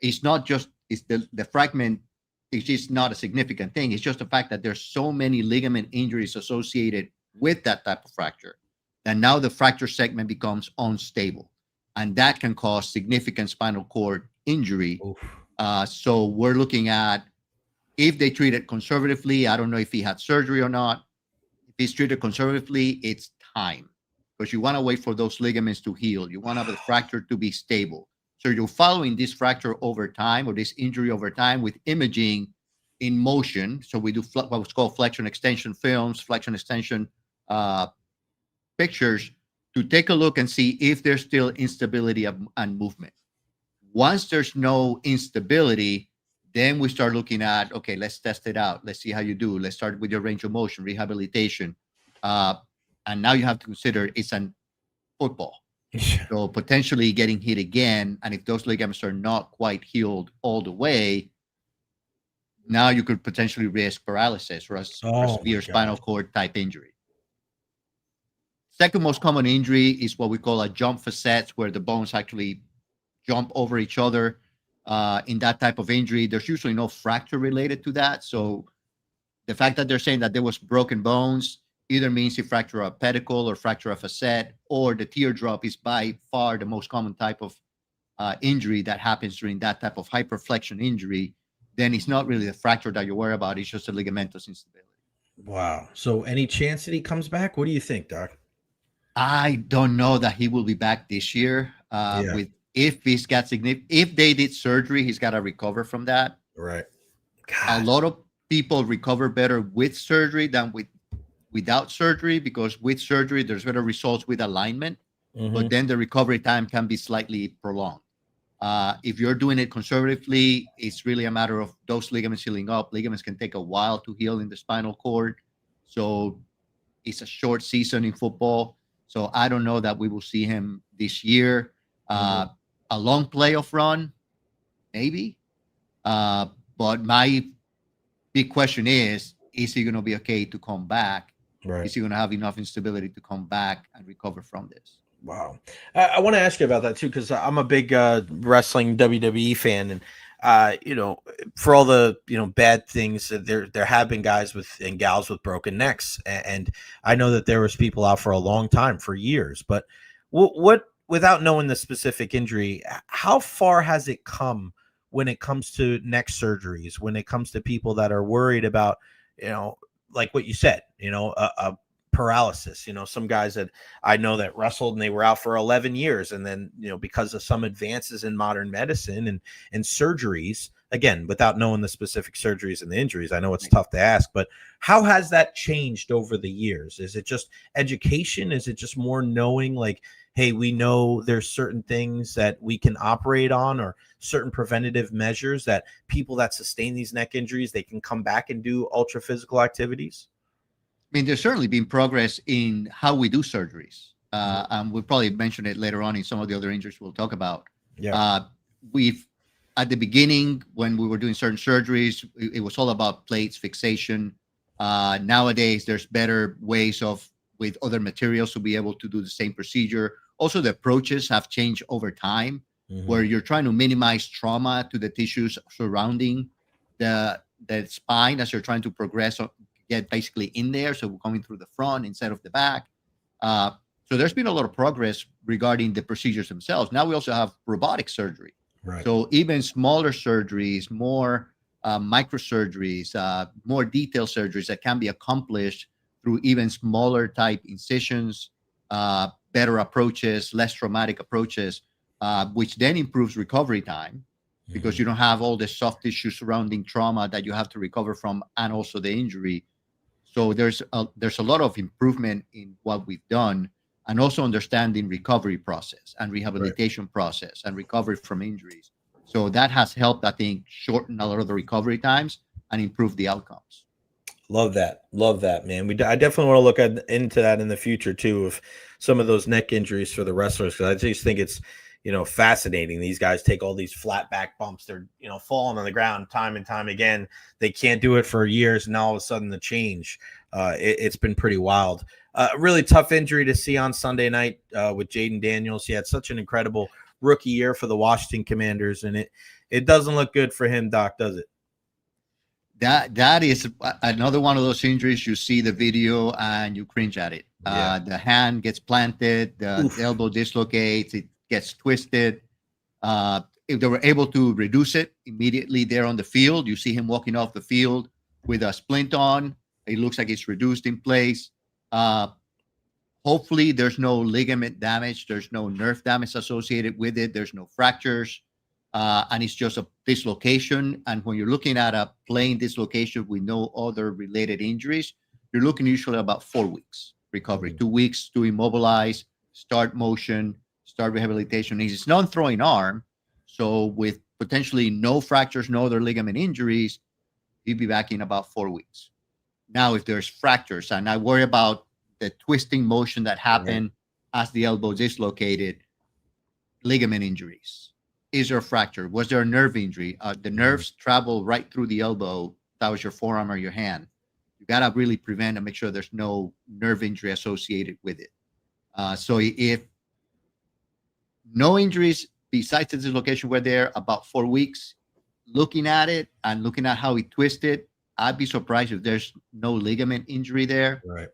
It's not just, the fragment is just not a significant thing. It's just the fact that there's so many ligament injuries associated with that type of fracture that now the fracture segment becomes unstable. And that can cause significant spinal cord injury. So we're looking at, if they treat it conservatively, I don't know if he had surgery or not. If he's treated conservatively, it's time, because you want to wait for those ligaments to heal. You want to have the fracture to be stable. So you're following this fracture over time or this injury over time with imaging in motion. So we do what's called flexion extension films, flexion extension pictures to take a look and see if there's still instability and movement. Once there's no instability, then we start looking at, okay, let's test it out. Let's see how you do. Let's start with your range of motion, rehabilitation. And now you have to consider it's an football. So potentially getting hit again. And if those ligaments are not quite healed all the way, now you could potentially risk paralysis or a severe spinal cord type injury. Second most common injury is what we call a jump facet, where the bones actually jump over each other. In that type of injury, there's usually no fracture related to that. So the fact that they're saying that there was broken bones either means you fracture a pedicle or fracture a facet, or the teardrop is by far the most common type of injury that happens during that type of hyperflexion injury. Then it's not really the fracture that you worry about. It's just a ligamentous instability. Wow. So any chance that he comes back? What do you think, Doc? I don't know that he will be back this year. If they did surgery, he's got to recover from that. Right. God. A lot of people recover better with surgery than without surgery, because with surgery there's better results with alignment, but then the recovery time can be slightly prolonged. If you're doing it conservatively, it's really a matter of those ligaments healing up. Ligaments can take a while to heal in the spinal cord, so it's a short season in football. So I don't know that we will see him this year. A long playoff run, maybe. But my big question is he going to be okay to come back? Right. Is he going to have enough instability to come back and recover from this? Wow. I want to ask you about that too, because I'm a big wrestling WWE fan, and for all the bad things, there have been guys and gals with broken necks, and I know that there was people out for a long time, for years. But what without knowing the specific injury, how far has it come when it comes to neck surgeries? When it comes to people that are worried about, like what you said, a paralysis. Some guys that I know that wrestled and they were out for 11 years, and then because of some advances in modern medicine and surgeries, again, without knowing the specific surgeries and the injuries, I know it's tough to ask, but how has that changed over the years? Is it just education? Is it just more knowing, like, hey, we know there's certain things that we can operate on, or certain preventative measures that people that sustain these neck injuries, they can come back and do ultra physical activities? I mean, there's certainly been progress in how we do surgeries. And we'll probably mention it later on in some of the other injuries we'll talk about. Yeah. At the beginning, when we were doing certain surgeries, it was all about plates, fixation. Nowadays, there's better ways with other materials to be able to do the same procedure. Also, the approaches have changed over time, where you're trying to minimize trauma to the tissues surrounding the spine as you're trying to progress, get basically in there. So we're coming through the front instead of the back. So there's been a lot of progress regarding the procedures themselves. Now we also have robotic surgery. Right. So even smaller surgeries, more microsurgeries, more detailed surgeries that can be accomplished through even smaller type incisions, better approaches, less traumatic approaches, which then improves recovery time, because you don't have all the soft tissue surrounding trauma that you have to recover from, and also the injury. So there's a lot of improvement in what we've done, and also understanding recovery process and rehabilitation process and recovery from injuries. So that has helped, I think, shorten a lot of the recovery times and improve the outcomes. Love that, man. I definitely want to look into that in the future too, of some of those neck injuries for the wrestlers, because I just think it's fascinating. These guys take all these flat back bumps. They're, falling on the ground time and time again. They can't do it for years. And all of a sudden the change, it's been pretty wild. Really tough injury to see on Sunday night with Jaden Daniels. He had such an incredible rookie year for the Washington Commanders, and it doesn't look good for him, Doc, does it? That is another one of those injuries. You see the video and you cringe at it. Yeah. The hand gets planted, the elbow dislocates, it gets twisted. If they were able to reduce it immediately there on the field, you see him walking off the field with a splint on. It looks like it's reduced in place. Hopefully, there's no ligament damage. There's no nerve damage associated with it. There's no fractures. And it's just a dislocation. And when you're looking at a plain dislocation with no other related injuries, you're looking usually about 4 weeks recovery, 2 weeks to immobilize, start motion, start rehabilitation. It's non-throwing arm. So with potentially no fractures, no other ligament injuries, he'd be back in about 4 weeks. Now, if there's fractures, and I worry about the twisting motion that happened as the elbow dislocated, ligament injuries. Is there a fracture? Was there a nerve injury? The nerves travel right through the elbow. That was your forearm or your hand. You got to really prevent and make sure there's no nerve injury associated with it. So if no injuries besides the dislocation were there, about 4 weeks, looking at it and looking at how he twisted, I'd be surprised if there's no ligament injury there. Right.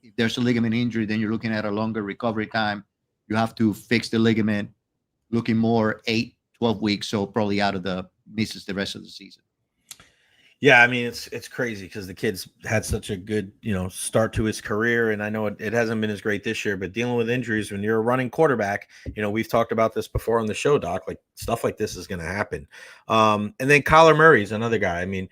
If there's a ligament injury, then you're looking at a longer recovery time. You have to fix the ligament, looking more 8, 12 weeks. So probably out of the misses the rest of the season. Yeah, I mean, it's crazy because the kid's had such a good, start to his career. And I know it hasn't been as great this year, but dealing with injuries when you're a running quarterback, we've talked about this before on the show, Doc, like stuff like this is going to happen. And then Kyler Murray's another guy. I mean,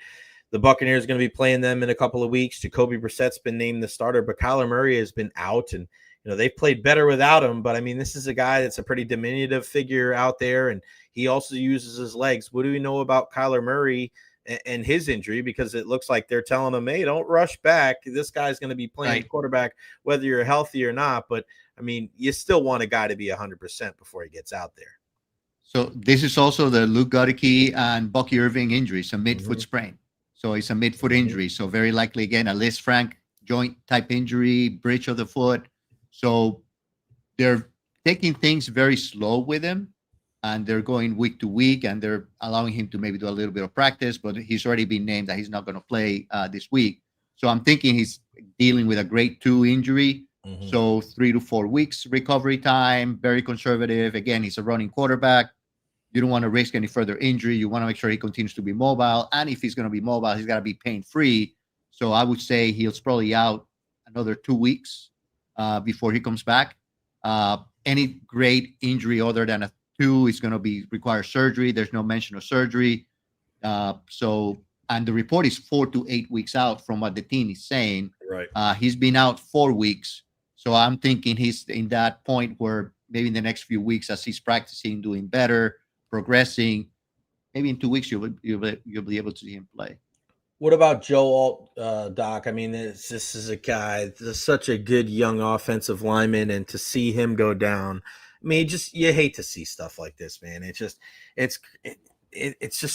the Buccaneers are going to be playing them in a couple of weeks. Jacoby Brissett's been named the starter, but Kyler Murray has been out, and they've played better without him. But I mean, this is a guy that's a pretty diminutive figure out there, and he also uses his legs. What do we know about Kyler Murray and his injury? Because it looks like they're telling him, hey, don't rush back. This guy's going to be playing quarterback whether you're healthy or not. But I mean, you still want a guy to be 100% before he gets out there. So this is also the Luke Goedeke and Bucky Irving injury, it's a midfoot sprain. So it's a midfoot injury. So very likely, again, a Liz Frank joint type injury, bridge of the foot. So they're taking things very slow with him, and they're going week to week, and they're allowing him to maybe do a little bit of practice, but he's already been named that he's not going to play this week. So I'm thinking he's dealing with a grade 2 injury. So 3 to 4 weeks recovery time, very conservative. Again, he's a running quarterback. You don't want to risk any further injury. You want to make sure he continues to be mobile. And if he's going to be mobile, he's got to be pain-free. So I would say he's probably out another 2 weeks before he comes back. Any grade injury other than a 2 is going to require surgery. There's no mention of surgery. And the report is 4 to 8 weeks out from what the team is saying. Right. He's been out 4 weeks. So I'm thinking he's in that point where maybe in the next few weeks, as he's practicing, doing better, progressing, maybe in 2 weeks you'll be able to see him play. What about Joe Alt, Doc? I mean, this is a guy, this is such a good young offensive lineman, and to see him go down, I mean, you hate to see stuff like this, man. It's just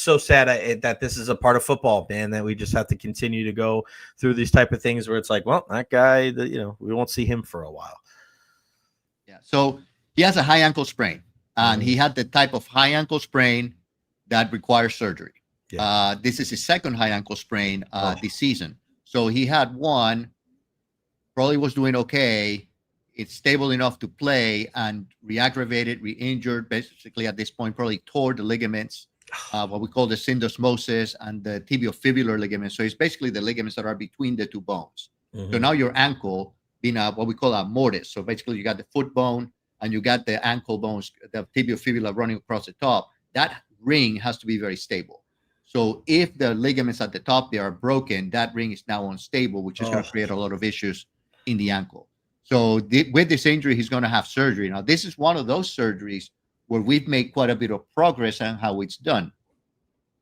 so sad that this is a part of football, man, that we just have to continue to go through these type of things where it's like, well, that guy, we won't see him for a while. Yeah. So he has a high ankle sprain, and he had the type of high ankle sprain that requires surgery. Yeah. This is his second high ankle sprain this season. So he had one, probably was doing okay. It's stable enough to play, and re-aggravated, re-injured, basically at this point, probably tore the ligaments, what we call the syndesmosis and the tibiofibular ligaments. So it's basically the ligaments that are between the two bones. So now your ankle being what we call a mortise. So basically you got the foot bone and you got the ankle bones, the tibiofibula running across the top. That ring has to be very stable. So if the ligaments at the top, they are broken, that ring is now unstable, which is going to create a lot of issues in the ankle. So with this injury, he's going to have surgery. Now, this is one of those surgeries where we've made quite a bit of progress on how it's done.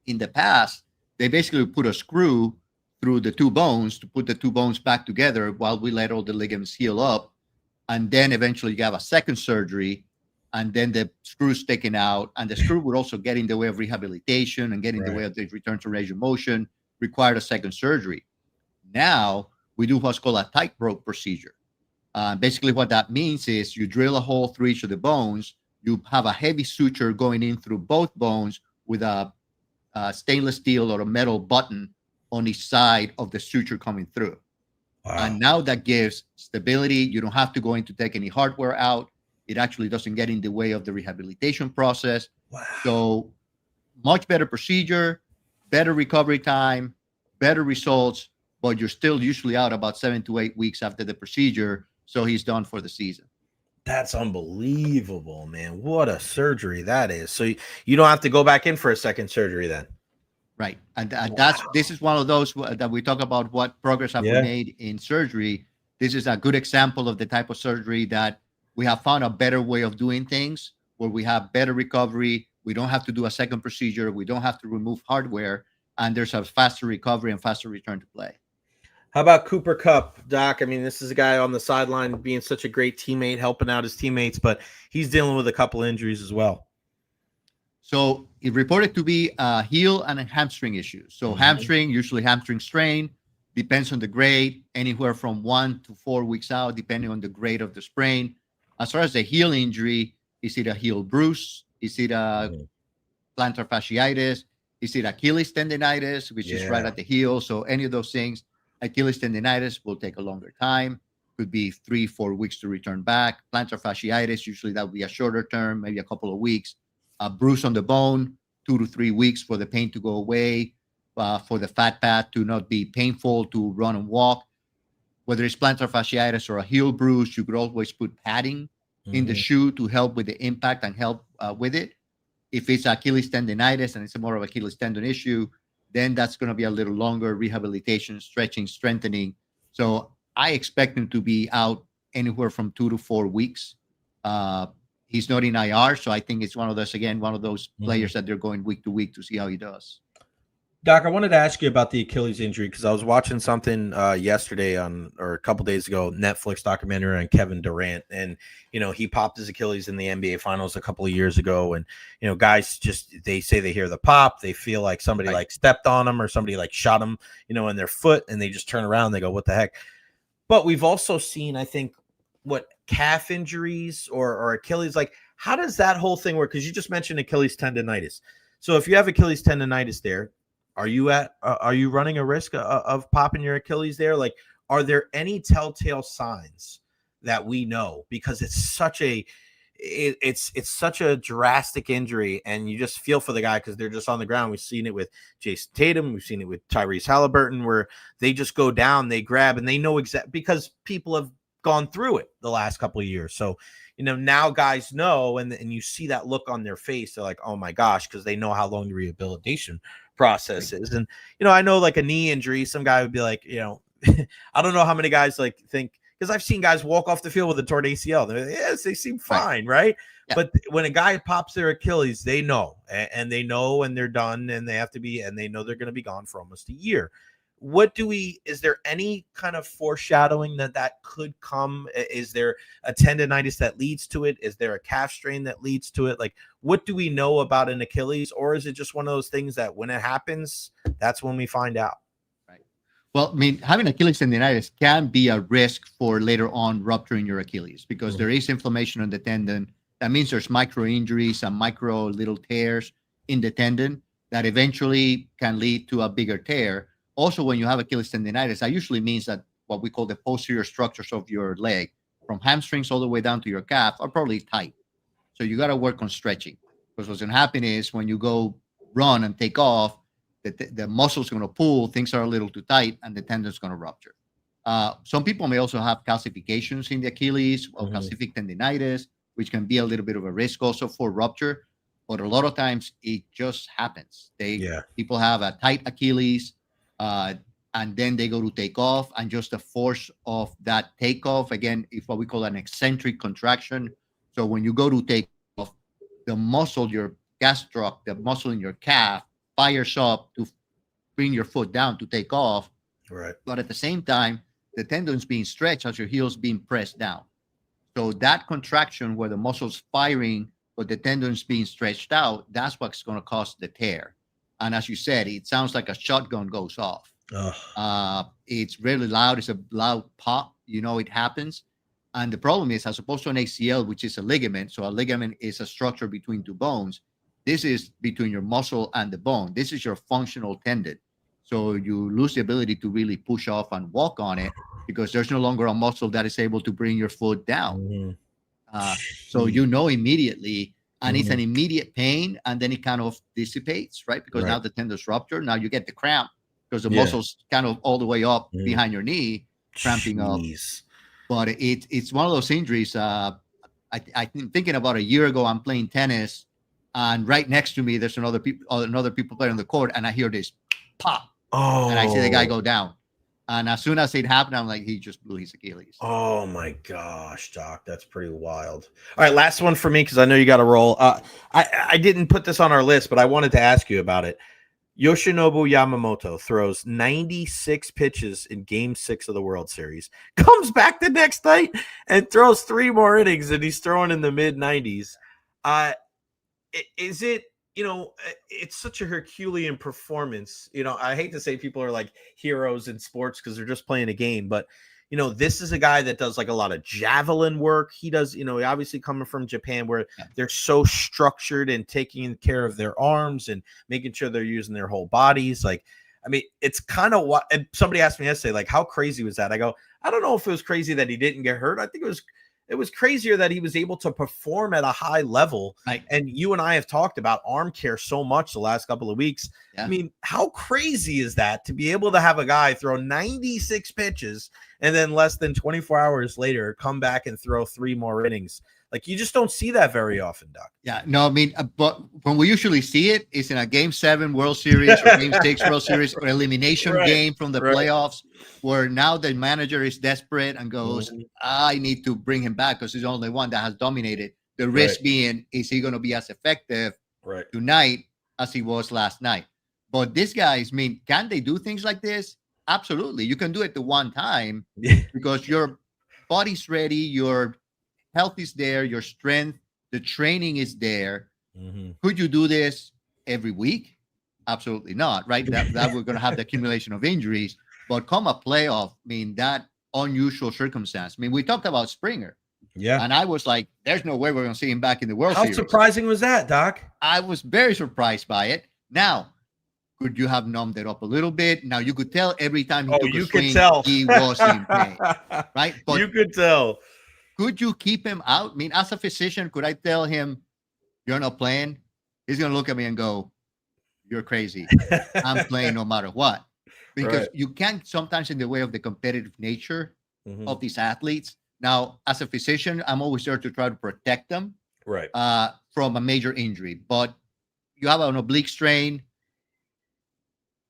In the past, they basically put a screw through the two bones to put the two bones back together while we let all the ligaments heal up. And then eventually you have a second surgery, and then the screw's taken out. And the screw would also get in the way of rehabilitation and get in the way of the return to range of motion, required a second surgery. Now we do what's called a tightrope procedure. Basically what that means is you drill a hole through each of the bones. You have a heavy suture going in through both bones with a stainless steel or a metal button on each side of the suture coming through. Wow. And now that gives stability. You don't have to go in to take any hardware out. It actually doesn't get in the way of the rehabilitation process. Wow. So much better procedure, better recovery time, better results, but you're still usually out about 7 to 8 weeks after the procedure. So he's done for the season. That's unbelievable, man. What a surgery that is. So you don't have to go back in for a second surgery then. Right. And Wow. this is one of those that we talk about what progress have we Yeah. made in surgery. This is a good example of the type of surgery that we have found a better way of doing things where we have better recovery. We don't have to do a second procedure. We don't have to remove hardware. And there's a faster recovery and faster return to play. How about Cooper Kupp, Doc? I mean, this is a guy on the sideline being such a great teammate, helping out his teammates, but he's dealing with a couple injuries as well. So it reported to be a heel and a hamstring issue. So hamstring, usually hamstring strain, depends on the grade, anywhere from 1 to 4 weeks out, depending on the grade of the sprain. As far as the heel injury, is it a heel bruise? Is it a plantar fasciitis? Is it Achilles tendonitis, which is right at the heel? So any of those things, Achilles tendonitis will take a longer time. Could be 3-4 weeks to return back. Plantar fasciitis, usually that will be a shorter term, maybe a couple of weeks. A bruise on the bone, 2 to 3 weeks for the pain to go away, for the fat pad to not be painful to run and walk. Whether it's plantar fasciitis or a heel bruise, you could always put padding in the shoe to help with the impact and help with it. If it's Achilles tendonitis and it's more of Achilles tendon issue, then that's going to be a little longer rehabilitation, stretching, strengthening. So I expect him to be out anywhere from 2 to 4 weeks. He's not in IR, so I think it's one of those players that they're going week to week to see how he does. Doc, I wanted to ask you about the Achilles injury because I was watching something yesterday or a couple days ago, Netflix documentary on Kevin Durant, and he popped his Achilles in the NBA Finals a couple of years ago, and guys they say they hear the pop, they feel like somebody like stepped on them or somebody like shot them, in their foot, and they just turn around, and they go, "What the heck?" But we've also seen, I think, what calf injuries or Achilles, like how does that whole thing work? Because you just mentioned Achilles tendonitis. So if you have Achilles tendonitis there, are you running a risk of popping your Achilles there? Like, are there any telltale signs that we know? Because it's such a drastic injury, and you just feel for the guy because they're just on the ground. We've seen it with Jason Tatum. We've seen it with Tyrese Halliburton, where they just go down, they grab, and they know exactly because people have gone through it the last couple of years. So, now guys know, and you see that look on their face. They're like, oh my gosh, because they know how long the rehabilitation process is. And, I know like a knee injury, some guy would be like, I don't know how many guys like think, because I've seen guys walk off the field with a torn ACL. They're like, yes, they seem fine, right? Yeah. But when a guy pops their Achilles, they know, and they know, and they're done, and they know they're going to be gone for almost a year. Is there any kind of foreshadowing that could come? Is there a tendonitis that leads to it? Is there a calf strain that leads to it? Like, what do we know about an Achilles? Or is it just one of those things that when it happens, that's when we find out? Right. Well, I mean, having Achilles tendonitis can be a risk for later on rupturing your Achilles because there is inflammation on the tendon. That means there's micro injuries and micro little tears in the tendon that eventually can lead to a bigger tear. Also, when you have Achilles tendonitis, that usually means that what we call the posterior structures of your leg, from hamstrings all the way down to your calf, are probably tight. So you got to work on stretching. Because what's going to happen is when you go run and take off, the muscle's going to pull, things are a little too tight, and the tendon's going to rupture. Some people may also have calcifications in the Achilles or calcific tendinitis, which can be a little bit of a risk also for rupture. But a lot of times it just happens. People have a tight Achilles, and then they go to take off, and just the force of that takeoff, again, is what we call an eccentric contraction. So when you go to take off, the muscle, your gastroc, the muscle in your calf, fires up to bring your foot down to take off. Right. But at the same time, the tendon's being stretched as your heel's being pressed down. So that contraction where the muscle's firing, but the tendon's being stretched out, that's what's going to cause the tear. And as you said, it sounds like a shotgun goes off. It's really loud. It's a loud pop. It happens. And the problem is, as opposed to an ACL, which is a ligament, so a ligament is a structure between two bones. This is between your muscle and the bone. This is your functional tendon. So you lose the ability to really push off and walk on it because there's no longer a muscle that is able to bring your foot down. So immediately, and it's an immediate pain, and then it kind of dissipates, right? Because now the tendon's ruptured. Now you get the cramp because the muscle's kind of all the way up behind your knee, cramping up. but it's one of those injuries. I think thinking about a year ago, I'm playing tennis, and right next to me, there's another people playing on the court, and I hear this pop, and I see the guy go down. And as soon as it happened, I'm like, he just blew his Achilles. Oh my gosh, Doc, that's pretty wild. All right, last one for me because I know you got to roll. I didn't put this on our list, but I wanted to ask you about it. Yoshinobu Yamamoto throws 96 pitches in Game 6 of the World Series, comes back the next night and throws 3 more innings, and he's throwing in the mid-90s. Is it, it's such a Herculean performance. I hate to say people are like heroes in sports because they're just playing a game, but this is a guy that does like a lot of javelin work. He does, obviously coming from Japan where they're so structured and taking care of their arms and making sure they're using their whole bodies. Like, I mean, it's kind of what, and somebody asked me yesterday, like, how crazy was that? I go, I don't know if it was crazy that he didn't get hurt. I think it was crazier that he was able to perform at a high level. Right. And you and I have talked about arm care so much the last couple of weeks. Yeah. I mean, how crazy is that to be able to have a guy throw 96 pitches and then less than 24 hours later come back and throw 3 more innings? Like, you just don't see that very often, Doc. Yeah, no, I mean, but when we usually see it, it's in a Game 7 World Series or Game 6 World Series or elimination game from the playoffs, where now the manager is desperate and goes, I need to bring him back because he's the only one that has dominated. The risk being, is he going to be as effective tonight as he was last night? But these guys, I mean, can they do things like this? Absolutely. You can do it the one time because your body's ready, your health is there, your strength, the training is there. Could you do this every week? Absolutely not, right? That we're going to have the accumulation of injuries. But come a playoff, I mean, that unusual circumstance. I mean, we talked about Springer. Yeah. And I was like, there's no way we're going to see him back in the World Series. How surprising was that, Doc? I was very surprised by it. Now, could you have numbed it up a little bit? Now, you could tell every time he took a swing, he was in pain, right? But you could tell. Could you keep him out? I mean, as a physician, could I tell him, you're not playing? He's going to look at me and go, you're crazy. I'm playing no matter what. Because you can't sometimes in the way of the competitive nature of these athletes. Now, as a physician, I'm always there to try to protect them from a major injury. But you have an oblique strain.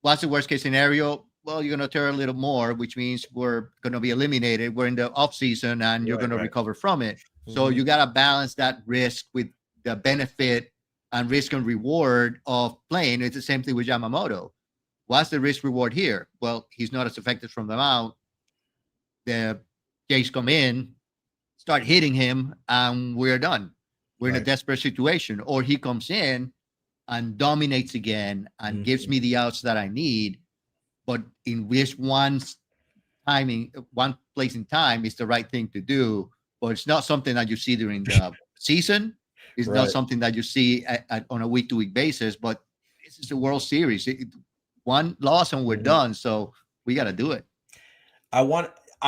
What's the worst case scenario? Well, you're going to tear a little more, which means we're going to be eliminated. We're in the off season and you're going to recover from it. So you got to balance that risk with the benefit and risk and reward of playing. It's the same thing with Yamamoto. What's the risk reward here? Well, he's not as effective from the mound. The Jays come in, start hitting him, and we're done. We're in a desperate situation. Or he comes in and dominates again and gives me the outs that I need. But in this one place in time is the right thing to do. But it's not something that you see during the season. It's not something that you see on a week-to-week basis. But this is the World Series. One loss and we're done. So we got to do it. I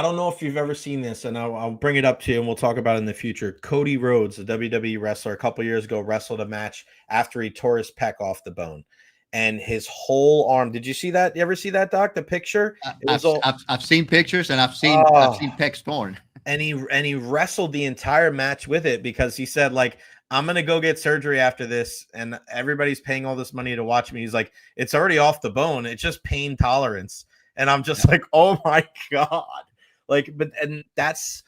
don't know if you've ever seen this, and I'll bring it up to you and we'll talk about it in the future. Cody Rhodes, the WWE wrestler, a couple years ago wrestled a match after he tore his pec off the bone. And his whole arm. Did you see that? You ever see that, Doc? The picture? I've seen pictures and I've seen pecs torn. And he wrestled the entire match with it because he said, like, I'm gonna go get surgery after this, and everybody's paying all this money to watch me. He's like, it's already off the bone. It's just pain tolerance. And I'm just like, oh my God. Like, that's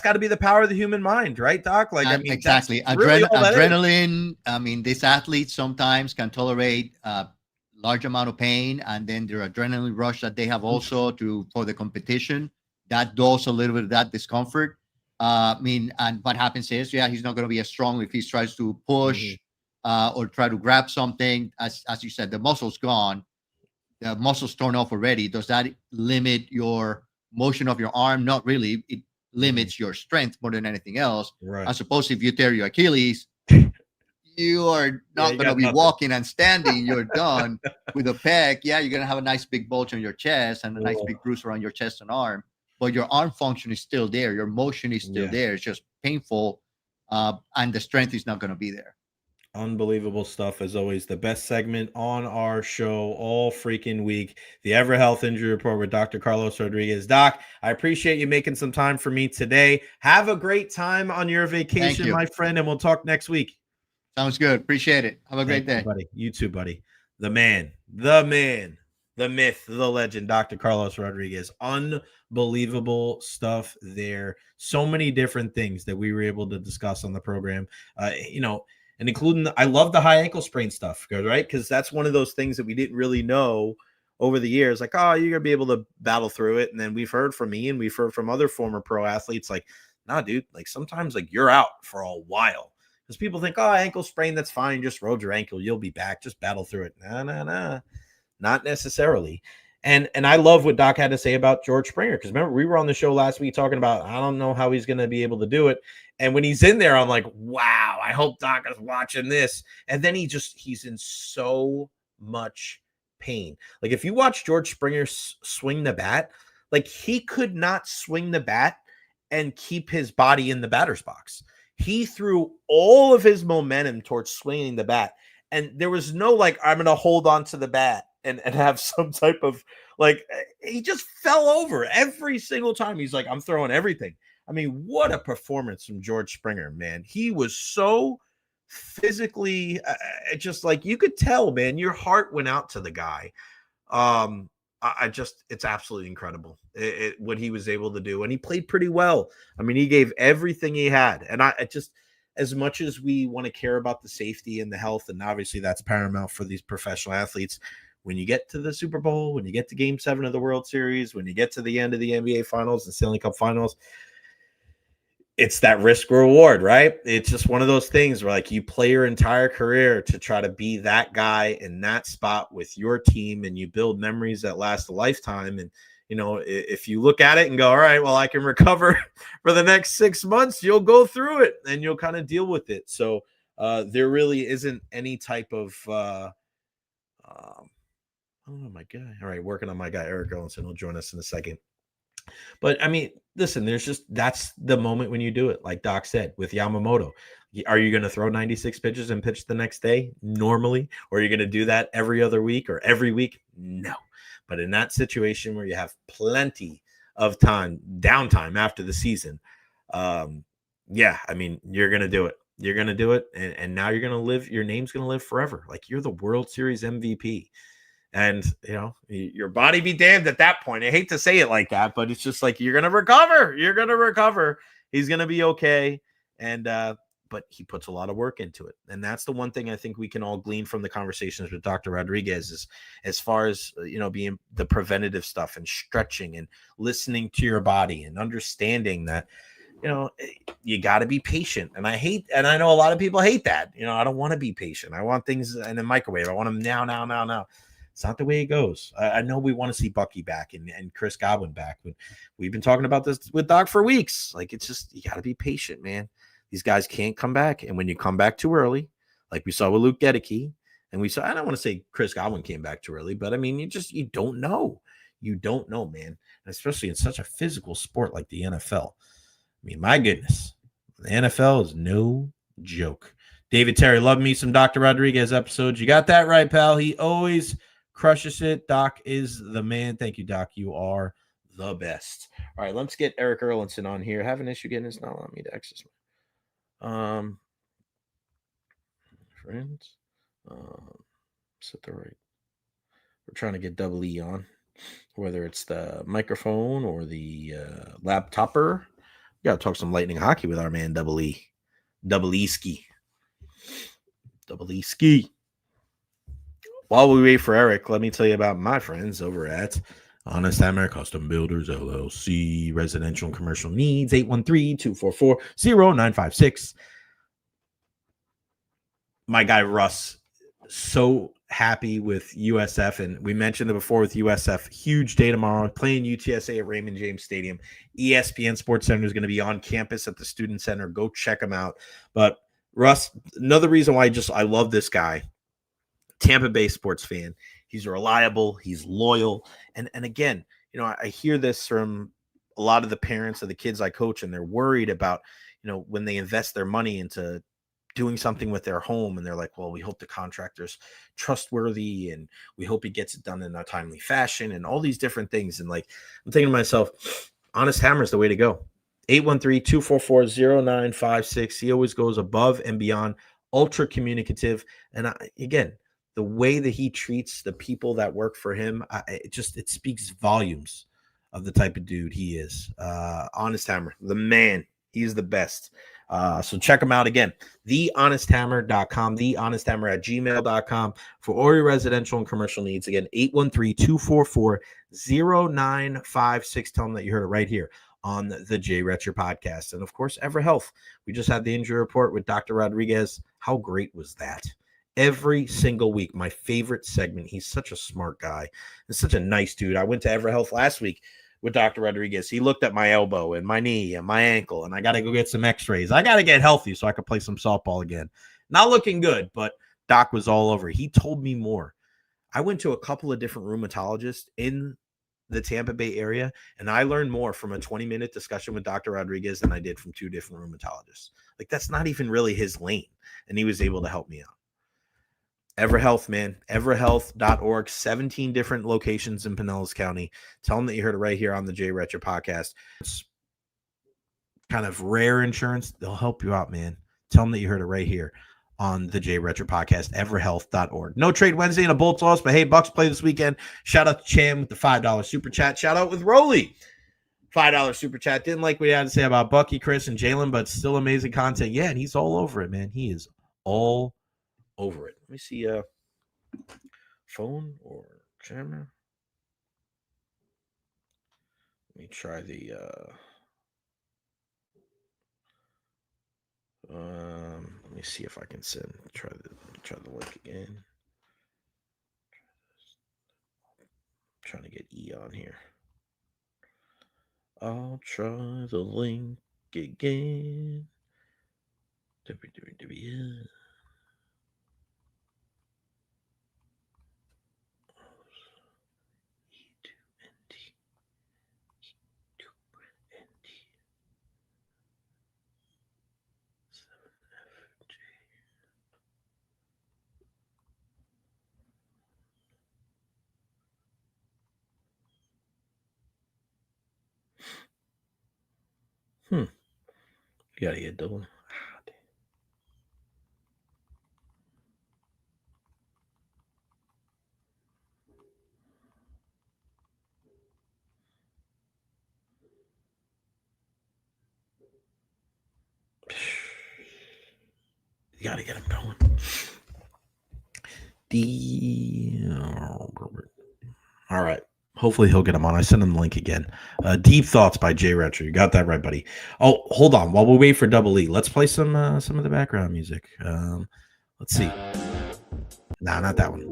got to be the power of the human mind, right, Doc? Like, I mean, exactly. Really adrenaline. I mean, these athletes sometimes can tolerate a large amount of pain, and then their adrenaline rush that they have also for the competition that does a little bit of that discomfort. I mean, and what happens is, he's not going to be as strong if he tries to push or try to grab something. As you said, the muscle's gone, the muscle's torn off already. Does that limit your motion of your arm? Not really. It limits your strength more than anything else. I suppose if you tear your Achilles, you are not going to be walking and standing. You're done with a pec. Yeah, you're going to have a nice big bulge on your chest and a nice big bruise around your chest and arm. But your arm function is still there. Your motion is still there. It's just painful, and the strength is not going to be there. Unbelievable stuff as always. The best segment on our show all freaking week. The Evara Health Injury Report with Dr. Carlos Rodriguez. Doc, I appreciate you making some time for me today. Have a great time on your Thank vacation, you. my friend, and we'll talk next week. Sounds good. Appreciate it. Have a great Thank you, day. buddy. You too, buddy. The man, the myth, the legend, Dr. Carlos Rodriguez. Unbelievable stuff there. So many different things that we were able to discuss on the program. And including I love the high ankle sprain stuff, right? Because that's one of those things that we didn't really know over the years. Like, oh, you're gonna be able to battle through it. And then we've heard from me and we've heard from other former pro athletes, like, nah, dude, like sometimes like you're out for a while. Because people think, oh, ankle sprain, that's fine. Just rolled your ankle. You'll be back. Just battle through it. No. Not necessarily. And I love what Doc had to say about George Springer. Because remember, we were on the show last week talking about, I don't know how he's going to be able to do it. And when he's in there, I'm like, wow, I hope Doc is watching this. And then he's in so much pain. Like if you watch George Springer swing the bat, like he could not swing the bat and keep his body in the batter's box. He threw all of his momentum towards swinging the bat. And there was no like, I'm going to hold on to the bat and have some type of like, he just fell over every single time. He's like, I'm throwing everything. I mean, what a performance from George Springer, man. He was so physically, just like you could tell, man, your heart went out to the guy. It's absolutely incredible what he was able to do. And he played pretty well. I mean, he gave everything he had. And I just, as much as we want to care about the safety and the health, and obviously that's paramount for these professional athletes, when you get to the Super Bowl, when you get to Game 7 of the World Series, when you get to the end of the NBA Finals and Stanley Cup Finals, it's that risk reward, right? It's just one of those things where like you play your entire career to try to be that guy in that spot with your team, and you build memories that last a lifetime. And, if you look at it and go, all right, well, I can recover for the next 6 months, you'll go through it and you'll kind of deal with it. So there really isn't any type of, oh my God. All right. Working on my guy, Erik Erlendsson will join us in a second. But I mean, listen, that's the moment when you do it. Like Doc said with Yamamoto, are you going to throw 96 pitches and pitch the next day normally? Or are you going to do that every other week or every week? No. But in that situation where you have plenty of downtime after the season, I mean, you're going to do it. You're going to do it. And now you're going to live, your name's going to live forever. Like you're the World Series MVP. And, your body be damned at that point. I hate to say it like that, but it's just like, you're going to recover. You're going to recover. He's going to be okay. And, but he puts a lot of work into it. And that's the one thing I think we can all glean from the conversations with Dr. Rodriguez is as far as, being the preventative stuff and stretching and listening to your body and understanding that, you got to be patient. And I know a lot of people hate that. I don't want to be patient. I want things in the microwave. I want them now. It's not the way it goes. I know we want to see Bucky back and Chris Godwin back. But we've been talking about this with Doc for weeks. Like, it's just, you got to be patient, man. These guys can't come back. And when you come back too early, like we saw with Luke Gedeke, and we saw, I don't want to say Chris Godwin came back too early, but I mean, you don't know. You don't know, man. And especially in such a physical sport like the NFL. I mean, my goodness, the NFL is no joke. David Terry, love me some Dr. Rodriguez episodes. You got that right, pal. He always crushes it. Doc is the man. Thank you, Doc. You are the best. All right, let's get Erik Erlendsson on here. Have an issue getting this. Not allowing me to access friends. Set the right. We're trying to get double E on, whether it's the microphone or the laptopper. We got to talk some lightning hockey with our man Double E. Double E ski. Double E ski. While we wait for Erik, let me tell you about my friends over at Honest Hammer Custom Builders, LLC, residential and commercial needs, 813-244-0956. My guy Russ, so happy with USF, and we mentioned it before with USF. Huge day tomorrow, playing UTSA at Raymond James Stadium. ESPN Sports Center is going to be on campus at the Student Center. Go check them out. But Russ, another reason why I love this guy, Tampa Bay sports fan. He's reliable. He's loyal. And again, I hear this from a lot of the parents of the kids I coach, and they're worried about, when they invest their money into doing something with their home, and they're like, well, we hope the contractor's trustworthy and we hope he gets it done in a timely fashion and all these different things. And like, I'm thinking to myself, Honest Hammer is the way to go. 813-244-0956. He always goes above and beyond, ultra communicative. And again, the way that he treats the people that work for him, it speaks volumes of the type of dude he is. Honest Hammer, the man. He's the best. So check him out again. TheHonestHammer.com, TheHonestHammer@gmail.com for all your residential and commercial needs. Again, 813-244-0956. Tell them that you heard it right here on the Jay Recher podcast. And of course, Evara Health. We just had the injury report with Dr. Rodriguez. How great was that? Every single week, my favorite segment. He's such a smart guy and such a nice dude. I went to Evara Health last week with Dr. Rodriguez. He looked at my elbow and my knee and my ankle, and I got to go get some x-rays. I got to get healthy so I could play some softball again. Not looking good, but Doc was all over. He told me more. I went to a couple of different rheumatologists in the Tampa Bay area, and I learned more from a 20-minute discussion with Dr. Rodriguez than I did from 2 different rheumatologists. Like, that's not even really his lane, and he was able to help me out. Evara Health, man. EveraHealth.org. 17 different locations in Pinellas County. Tell them that you heard it right here on the Jay Recher podcast. It's kind of rare insurance. They'll help you out, man. Tell them that you heard it right here on the Jay Recher podcast. EveraHealth.org. No trade Wednesday and a Bolts loss, but hey, Bucks play this weekend. Shout out to Cham with the $5 super chat. Shout out with Rolly. $5 super chat. Didn't like what he had to say about Bucky, Chris, and Jalen, but still amazing content. Yeah, and he's all over it, man. He is all over it. Let me see phone or camera. Let me try the let me see if I can try the link again. I'm trying to get E on here. I'll try the link again. You gotta get double. You gotta get him going. All right. Hopefully he'll get him on. I sent him the link again. Deep Thoughts by Jay Recher. You got that right, buddy. Oh, hold on. While we wait for Double E, let's play some of the background music. Let's see. Nah, not that one.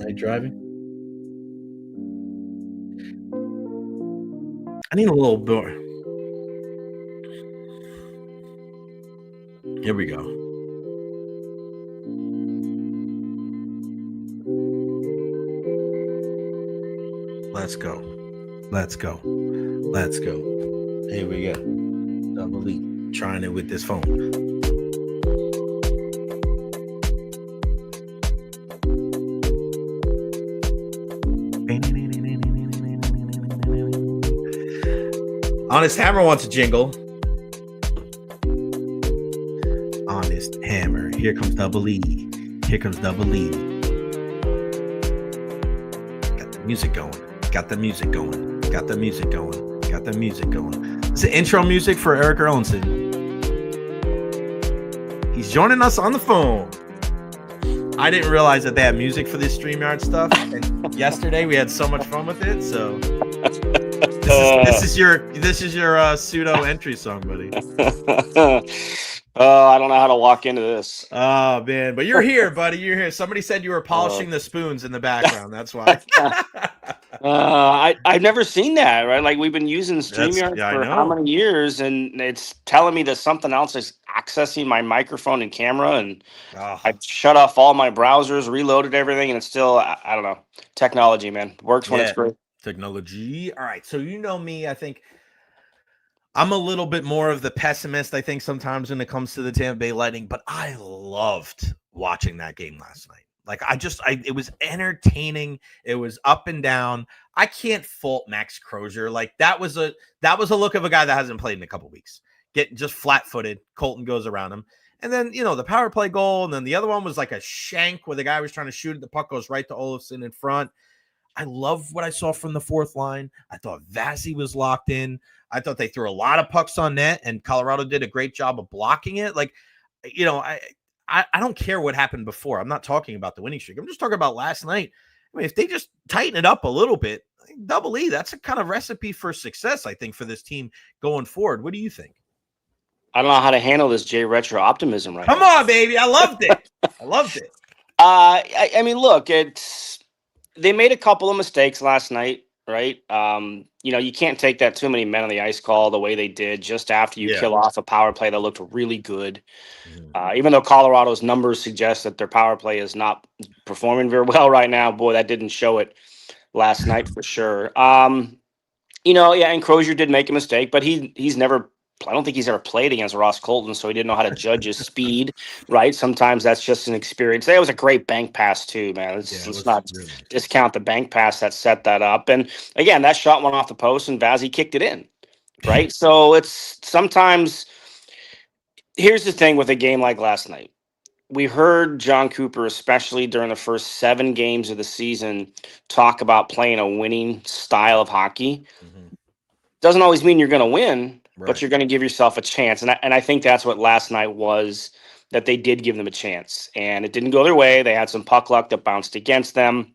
Are you driving? I need a little more. Here we go. Let's go. Let's go. Let's go. Here we go. Double E. Trying it with this phone. Honest Hammer wants a jingle. Honest Hammer. Here comes Double E. Here comes Double E. Got the music going. Got the music going. Got the music going. Got the music going. It's the intro music for Erik Erlendsson. He's joining us on the phone. I didn't realize that they had music for this StreamYard stuff. And yesterday we had so much fun with it. So this is your pseudo entry song, buddy. I don't know how to walk into this. Oh man, but you're here, buddy. You're here. Somebody said you were polishing the spoons in the background. That's why. I've never seen that. Right, like we've been using StreamYard for how many years, and it's telling me that something else is accessing my microphone and camera, and Oh, I shut off all my browsers, reloaded everything, and it's still, I don't know. Technology, man. Works when it's yeah. great. Technology. All right. So you know me, I think I'm a little bit more of the pessimist, I think, sometimes when it comes to the Tampa Bay Lightning, but I loved watching that game last night. Like it was entertaining. It was up and down. I can't fault Max Crozier. Like that was a look of a guy that hasn't played in a couple weeks. Getting just flat-footed. Colton goes around him. And then, the power play goal. And then the other one was like a shank where the guy was trying to shoot it. The puck goes right to Olofsson in front. I love what I saw from the fourth line. I thought Vazzy was locked in. I thought they threw a lot of pucks on net, and Colorado did a great job of blocking it. Like, I don't care what happened before. I'm not talking about the winning streak. I'm just talking about last night. I mean, if they just tighten it up a little bit, Double E, that's a kind of recipe for success, I think, for this team going forward. What do you think? I don't know how to handle this Jay Recher optimism right Come now. on, baby. I loved it. I loved it. I mean, look, they made a couple of mistakes last night, right? You can't take that too many men on the ice call the way they did just after you kill off a power play that looked really good. Mm-hmm. Even though Colorado's numbers suggest that their power play is not performing very well right now, boy, that didn't show it last night for sure. And Crozier did make a mistake, but he's never. I don't think he's ever played against Ross Colton, so he didn't know how to judge his speed, right? Sometimes that's just an experience. That was a great bank pass too, man. Let's not really discount the bank pass that set that up. And again, that shot went off the post, and Vazzy kicked it in, right? So it's sometimes. Here's the thing with a game like last night. We heard John Cooper, especially during the first 7 games of the season, talk about playing a winning style of hockey. Mm-hmm. Doesn't always mean you're going to win, right. But you're going to give yourself a chance. And I think that's what last night was, that they did give them a chance. And it didn't go their way. They had some puck luck that bounced against them.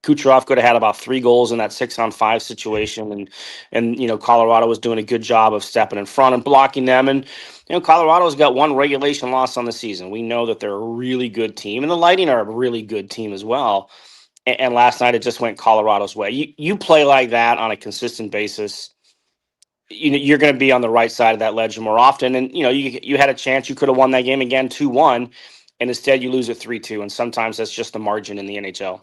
Kucherov could have had about 3 goals in that 6-on-5 situation, and Colorado was doing a good job of stepping in front and blocking them. And Colorado's got 1 regulation loss on the season. We know that they're a really good team, and the Lightning are a really good team as well. And last night it just went Colorado's way. You play like that on a consistent basis, you're going to be on the right side of that ledger more often. And you had a chance. You could have won that game again 2-1, and instead you lose it 3-2. And sometimes that's just the margin in the NHL.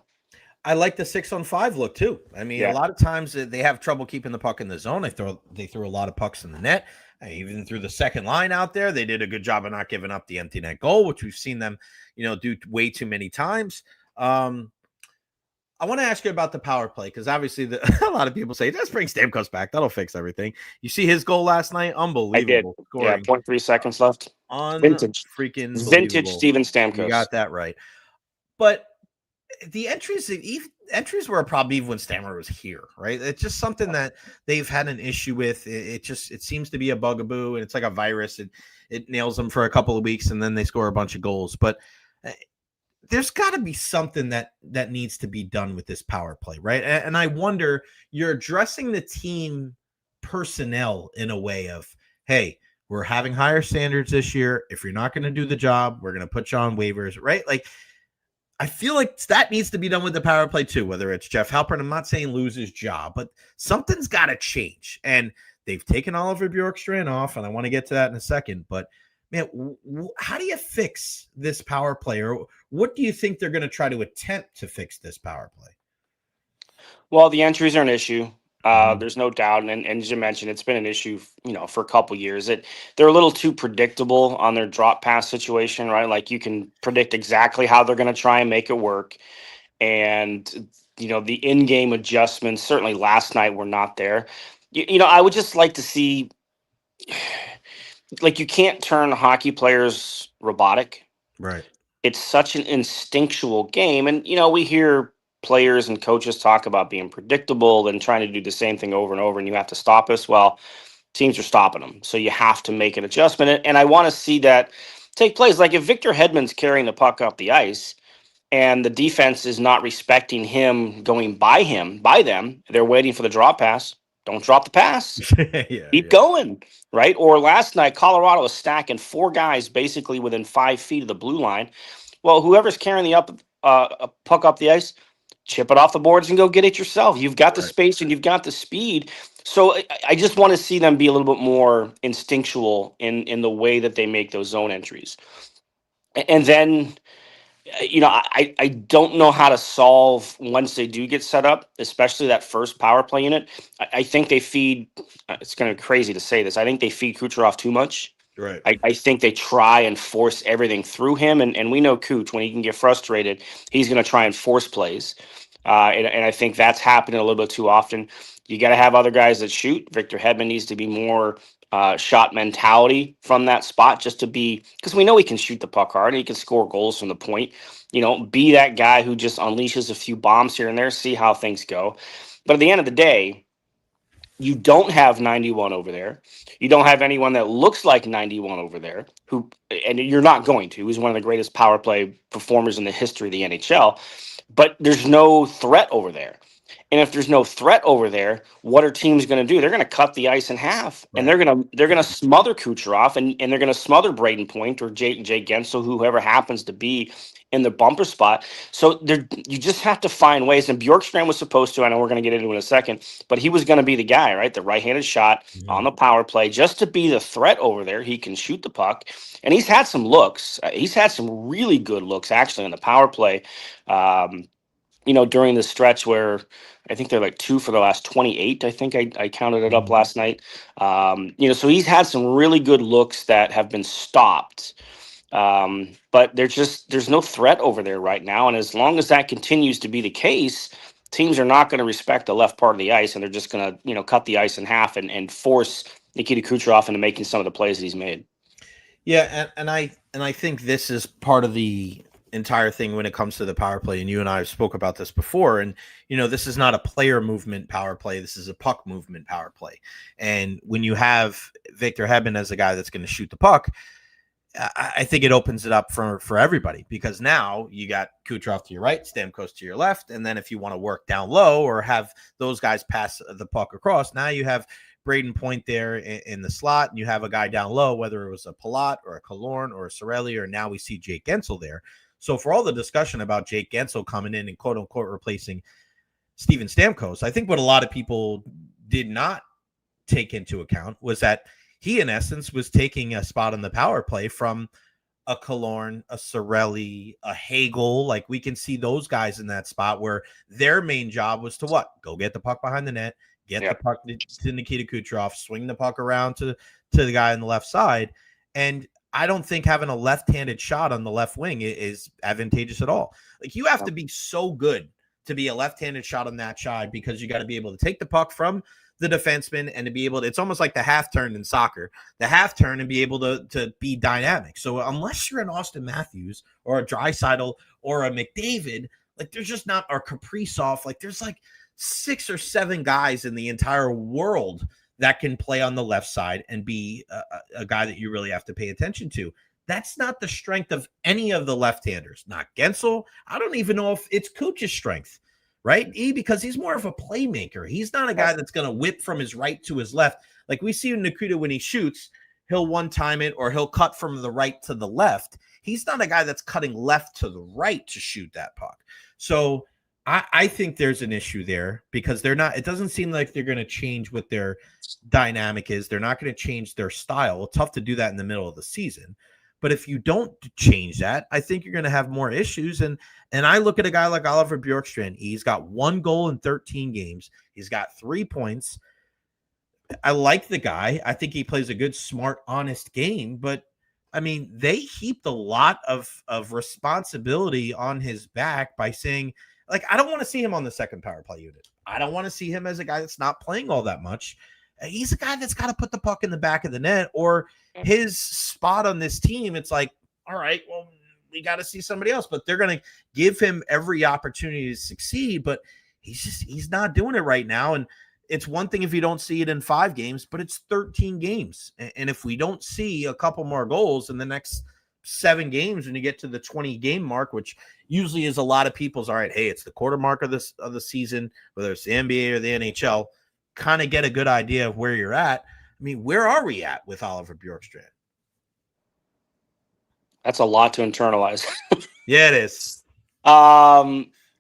I like the 6-on-5 look too. I mean, a lot of times they have trouble keeping the puck in the zone. They threw a lot of pucks in the net. Even through the second line out there, they did a good job of not giving up the empty net goal, which we've seen them, do way too many times. I want to ask you about the power play, because obviously a lot of people say, just bring Stamkos back. That'll fix everything. You see his goal last night? Unbelievable. I did. Yeah, 0.3 seconds left. Vintage Steven Stamkos. You got that right. But the entries were a problem even when Stammer was here, right? It's just something that they've had an issue with. It seems to be a bugaboo, and it's like a virus. It nails them for a couple of weeks, and then they score a bunch of goals. But there's got to be something that needs to be done with this power play, right? And I wonder, you're addressing the team personnel in a way of, hey, we're having higher standards this year. If you're not going to do the job, we're going to put you on waivers, right? Like, I feel like that needs to be done with the power play too, whether it's Jeff Halpern. I'm not saying lose his job, but something's got to change. And they've taken Oliver Bjorkstrand off, and I want to get to that in a second. But, man, how do you fix this power play? Or what do you think they're going to try to attempt to fix this power play? Well, the entries are an issue. There's no doubt. And as you mentioned, it's been an issue, for a couple years. They're a little too predictable on their drop pass situation, right? Like, you can predict exactly how they're going to try and make it work. And, the in-game adjustments, certainly last night, were not there. I would just like to see, like, you can't turn hockey players robotic. Right. It's such an instinctual game. And, we hear players and coaches talk about being predictable and trying to do the same thing over and over, and you have to stop us. Well, teams are stopping them. So you have to make an adjustment. And I want to see that take place. Like, if Victor Hedman's carrying the puck up the ice and the defense is not respecting him going by them, they're waiting for the drop pass. Don't drop the pass. Keep going, right? Or last night, Colorado was stacking 4 guys basically within 5 feet of the blue line. Well, whoever's carrying the puck up the ice, chip it off the boards and go get it yourself. You've got the space and you've got the speed. So I just want to see them be a little bit more instinctual in the way that they make those zone entries. And then, I don't know how to solve once they do get set up, especially that first power play unit. I think they feed, it's going to be crazy to say this, I think they feed Kucherov too much. Right. I think they try and force everything through him. And we know Cooch, when he can get frustrated, he's going to try and force plays. And I think that's happening a little bit too often. You got to have other guys that shoot. Victor Hedman needs to be more shot mentality from that spot, just to be, because we know he can shoot the puck hard and he can score goals from the point. Be that guy who just unleashes a few bombs here and there, see how things go. But at the end of the day, you don't have 91 over there. You don't have anyone that looks like 91 over there, and you're not going to. He's one of the greatest power play performers in the history of the NHL. But there's no threat over there. And if there's no threat over there, what are teams going to do? They're going to cut the ice in half, and they're going to smother Kucherov, and they're going to smother Braden Point or Jay Gensel, whoever happens to be in the bumper spot. So you just have to find ways. And Bjorkstrand was supposed to, I know we're going to get into it in a second, but he was going to be the guy, right? The right-handed shot on the power play, just to be the threat over there. He can shoot the puck, and he's had some looks. He's had some really good looks, actually, on the power play. During the stretch where I think they're like 2 for the last 28. I think I counted it up last night. So he's had some really good looks that have been stopped. But there's no threat over there right now. And as long as that continues to be the case, teams are not going to respect the left part of the ice, and they're just going to, cut the ice in half and force Nikita Kucherov into making some of the plays that he's made. Yeah. And I think this is part of the entire thing when it comes to the power play. And you and I have spoke about this before. And, this is not a player movement power play. This is a puck movement power play. And when you have Victor Hedman as a guy that's going to shoot the puck, I think it opens it up for everybody, because now you got Kucherov to your right, Stamkos to your left. And then if you want to work down low or have those guys pass the puck across, now you have Braden Point there in the slot, and you have a guy down low, whether it was a Palat or a Killorn or a Cirelli, or now we see Jake Gensel there. So for all the discussion about Jake Gensel coming in and quote unquote replacing Steven Stamkos, I think what a lot of people did not take into account was that he, in essence, was taking a spot on the power play from a Killorn, a Cirelli, a Hagel. Like, we can see those guys in that spot where their main job was to what? Go get the puck behind the net, get the puck to Nikita Kucherov, swing the puck around to the guy on the left side. And I don't think having a left-handed shot on the left wing is advantageous at all. Like, you have to be so good to be a left-handed shot on that side, because you got to be able to take the puck from the defenseman and to be able to, it's almost like the half turn in soccer, the half turn, and be able to be dynamic. So unless you're an Austin Matthews or a Draisaitl or a McDavid, like, there's just not, or Kaprizov, like, there's like 6 or 7 guys in the entire world that can play on the left side and be a guy that you really have to pay attention to. That's not the strength of any of the left-handers. Not Gensel. I don't even know if it's Kuch's strength, right? Because he's more of a playmaker. He's not a guy that's going to whip from his right to his left. Like we see in Nikita when he shoots, he'll one-time it or he'll cut from the right to the left. He's not a guy that's cutting left to the right to shoot that puck. So I think there's an issue there, because they're not, it doesn't seem like they're going to change what their dynamic is. They're not going to change their style. It's tough to do that in the middle of the season. But if you don't change that, I think you're going to have more issues. And I look at a guy like Oliver Bjorkstrand. He's got 1 goal in 13 games. He's got 3 points. I like the guy. I think he plays a good, smart, honest game. But, I mean, they heaped a lot of responsibility on his back by saying, like, I don't want to see him on the second power play unit. I don't want to see him as a guy that's not playing all that much. He's a guy that's got to put the puck in the back of the net, or his spot on this team. It's like, all right, well, we got to see somebody else, but they're going to give him every opportunity to succeed, but he's not doing it right now. And it's one thing if you don't see it in 5 games, but it's 13 games. And if we don't see a couple more goals in the next 7 games, when you get to the 20 game mark, which usually is a lot of people's, all right, hey, it's the quarter mark of the season, whether it's the NBA or the NHL, kind of get a good idea of where you're at. I mean, where are we at with Oliver Bjorkstrand? That's a lot to internalize. Yeah, it is.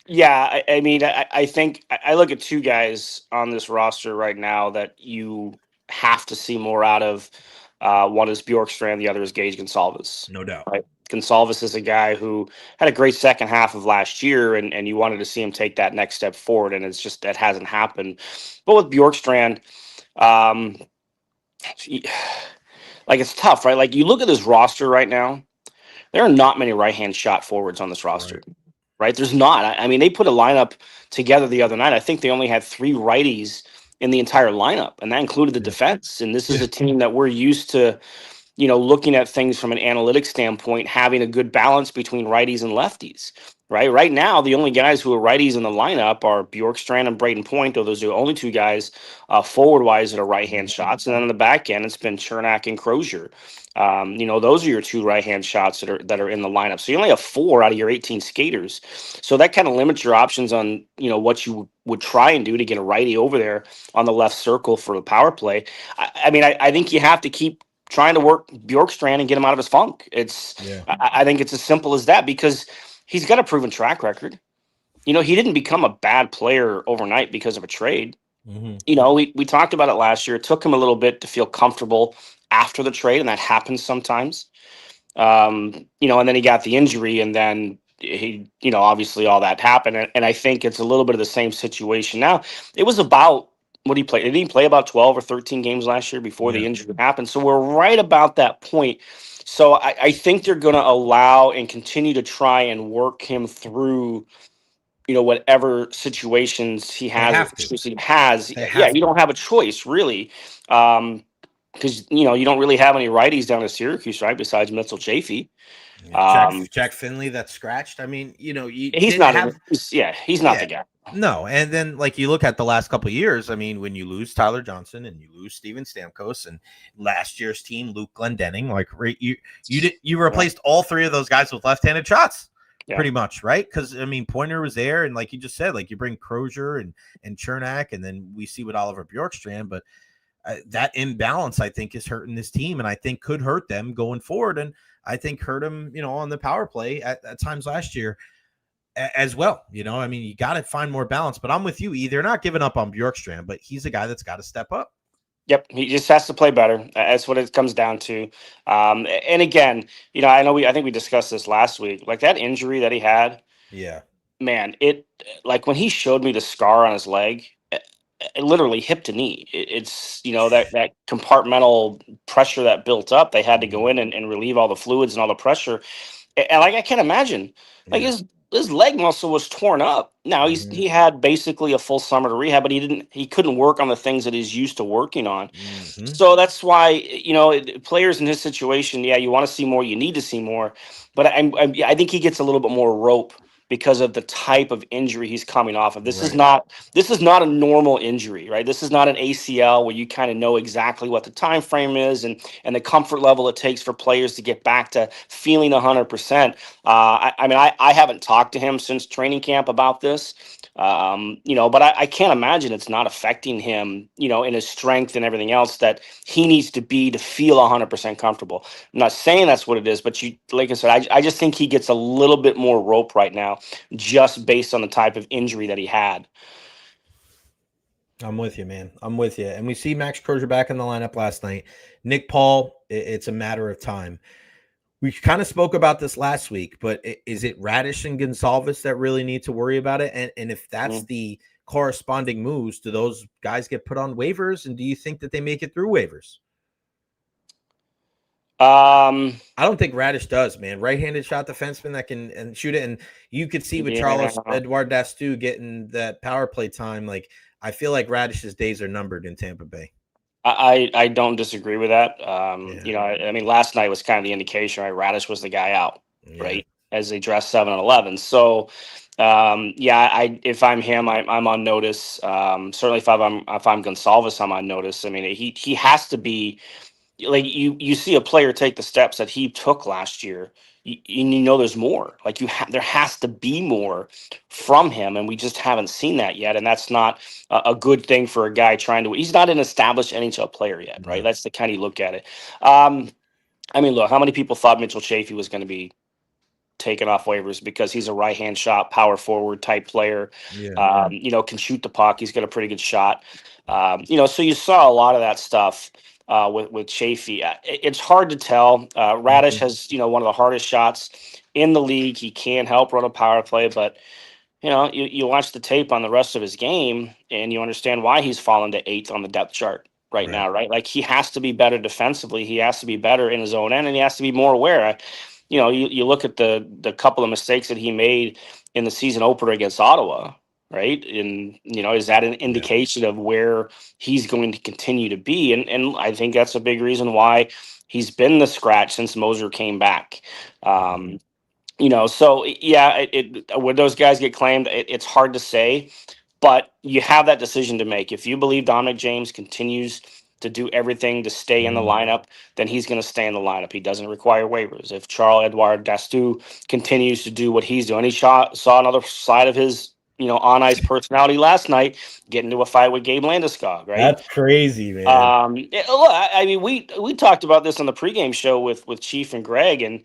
Yeah, I mean, I think I look at two guys on this roster right now that you have to see more out of. One is Bjorkstrand, the other is Gage Gonsalves. No doubt. Right? Gonsalves is a guy who had a great second half of last year, and you wanted to see him take that next step forward, and it's just that hasn't happened. But with Bjorkstrand, um, he- like it's tough, right? Like you look at this roster right now, there are not many right hand shot forwards on this roster. Right. Right? There's not. I mean, they put a lineup together the other night. I think they only had three righties in the entire lineup, and that included the Yeah. defense. And this is Yeah. a team that we're used to, looking at things from an analytics standpoint, having a good balance between righties and lefties. Right now, the only guys who are righties in the lineup are Bjorkstrand and Braden Point. Those are the only two guys forward wise that are right hand shots. And then on the back end, it's been Chernak and Crozier. Those are your two right hand shots that are in the lineup. So you only have four out of your 18 skaters. So that kind of limits your options on what you would try and do to get a righty over there on the left circle for the power play. I think you have to keep trying to work Bjorkstrand and get him out of his funk. Yeah. I think it's as simple as that because he's got a proven track record. He didn't become a bad player overnight because of a trade. Mm-hmm. We talked about it last year. It took him a little bit to feel comfortable after the trade, and that happens sometimes. And then he got the injury, and then he, obviously all that happened. And I think it's a little bit of the same situation now. It was about what he played. Did he play about 12 or 13 games last year before the Yeah. injury happened? So we're right about that point. So I think they're going to allow and continue to try and work him through whatever situations he They has or have to. issues he has. They Yeah, have you to. don't have a choice really, because you don't really have any righties down at Syracuse, right? Besides Mitchell Chafee. Yeah. Um, Jack Finley that's scratched. I mean, you he's didn't not. have. He's not Yeah. the guy. No, and then like you look at the last couple of years, I mean, when you lose Tyler Johnson and you lose Steven Stamkos and last year's team Luke Glendening, like you replaced all three of those guys with left-handed shots, Yeah. pretty much, right? Because I mean, Pointer was there, and like you just said, like you bring Crozier and Chernak, and then we see with Oliver Bjorkstrand, but that imbalance I think is hurting this team, and I think could hurt them going forward, and I think hurt them, on the power play at times last year as well. I mean, you got to find more balance, but I'm with you. They're not giving up on Bjorkstrand, but he's a guy that's got to step up. Yep, he just has to play better. That's what it comes down to. And again, I think we discussed this last week. Like that injury that he had, Yeah. man, it like when he showed me the scar on his leg, literally hip to knee. It's that compartmental pressure that built up. They had to go in and relieve all the fluids and all the pressure. And like I can't imagine, like Yeah. his leg muscle was torn up. Now he had basically a full summer to rehab, but he couldn't work on the things that he's used to working on. Mm-hmm. So that's why players in his situation, yeah, you want to see more, you need to see more, but I think he gets a little bit more rope because of the type of injury he's coming off of. This is Right. not a normal injury, right? This is not an ACL where you kind of know exactly what the time frame is and the comfort level it takes for players to get back to feeling 100%. I haven't talked to him since training camp about this, but I can't imagine it's not affecting him, in his strength and everything else that he needs to be to feel 100% comfortable. I'm not saying that's what it is, but like I said, I just think he gets a little bit more rope right now, just based on the type of injury that he had. I'm with you, man. I'm with you. And we see Max Crozier back in the lineup last night. Nick Paul, it's a matter of time. We kind of spoke about this last week, but is it Radish and Gonsalves that really need to worry about it? And if that's the corresponding moves, do those guys get put on waivers? And do you think that they make it through waivers? I don't think Radish does, man. Right-handed shot defenseman that can shoot it. And you could see with Charles Edouard Dastu getting that power play time. Like, I feel like Radish's days are numbered in Tampa Bay. I don't disagree with that. Last night was kind of the indication, right? Radish was the guy out, right? As they dressed 7 and 11. So, if I'm him, I'm on notice. Certainly if I'm Gonsalves, I'm on notice. I mean, he has to be like you see a player take the steps that he took last year. There's more. Like there has to be more from him, and we just haven't seen that yet. And that's not a good thing for a guy trying to. He's not an established NHL player yet, right? That's the kind you look at it. Look, how many people thought Mitchell Chafee was going to be taken off waivers because he's a right-hand shot, power forward type player. Yeah. Can shoot the puck. He's got a pretty good shot. So you saw a lot of that stuff with Chafee. It's hard to tell. Radish has, one of the hardest shots in the league. He can help run a power play, but you watch the tape on the rest of his game and you understand why he's fallen to 8th on the depth chart right now, right? Like he has to be better defensively. He has to be better in his own end, and he has to be more aware. You look at the couple of mistakes that he made in the season opener against Ottawa, right? And, is that an indication of where he's going to continue to be? And I think that's a big reason why he's been the scratch since Moser came back. So yeah, when those guys get claimed, it's hard to say, but you have that decision to make. If you believe Dominic James continues to do everything to stay in the lineup, then he's going to stay in the lineup. He doesn't require waivers. If Charles-Edouard Dastou continues to do what he's doing, he saw another side of his, on ice personality last night, get into a fight with Gabe Landeskog, right? That's crazy, man. Look, I mean, we talked about this on the pregame show with Chief and Greg, and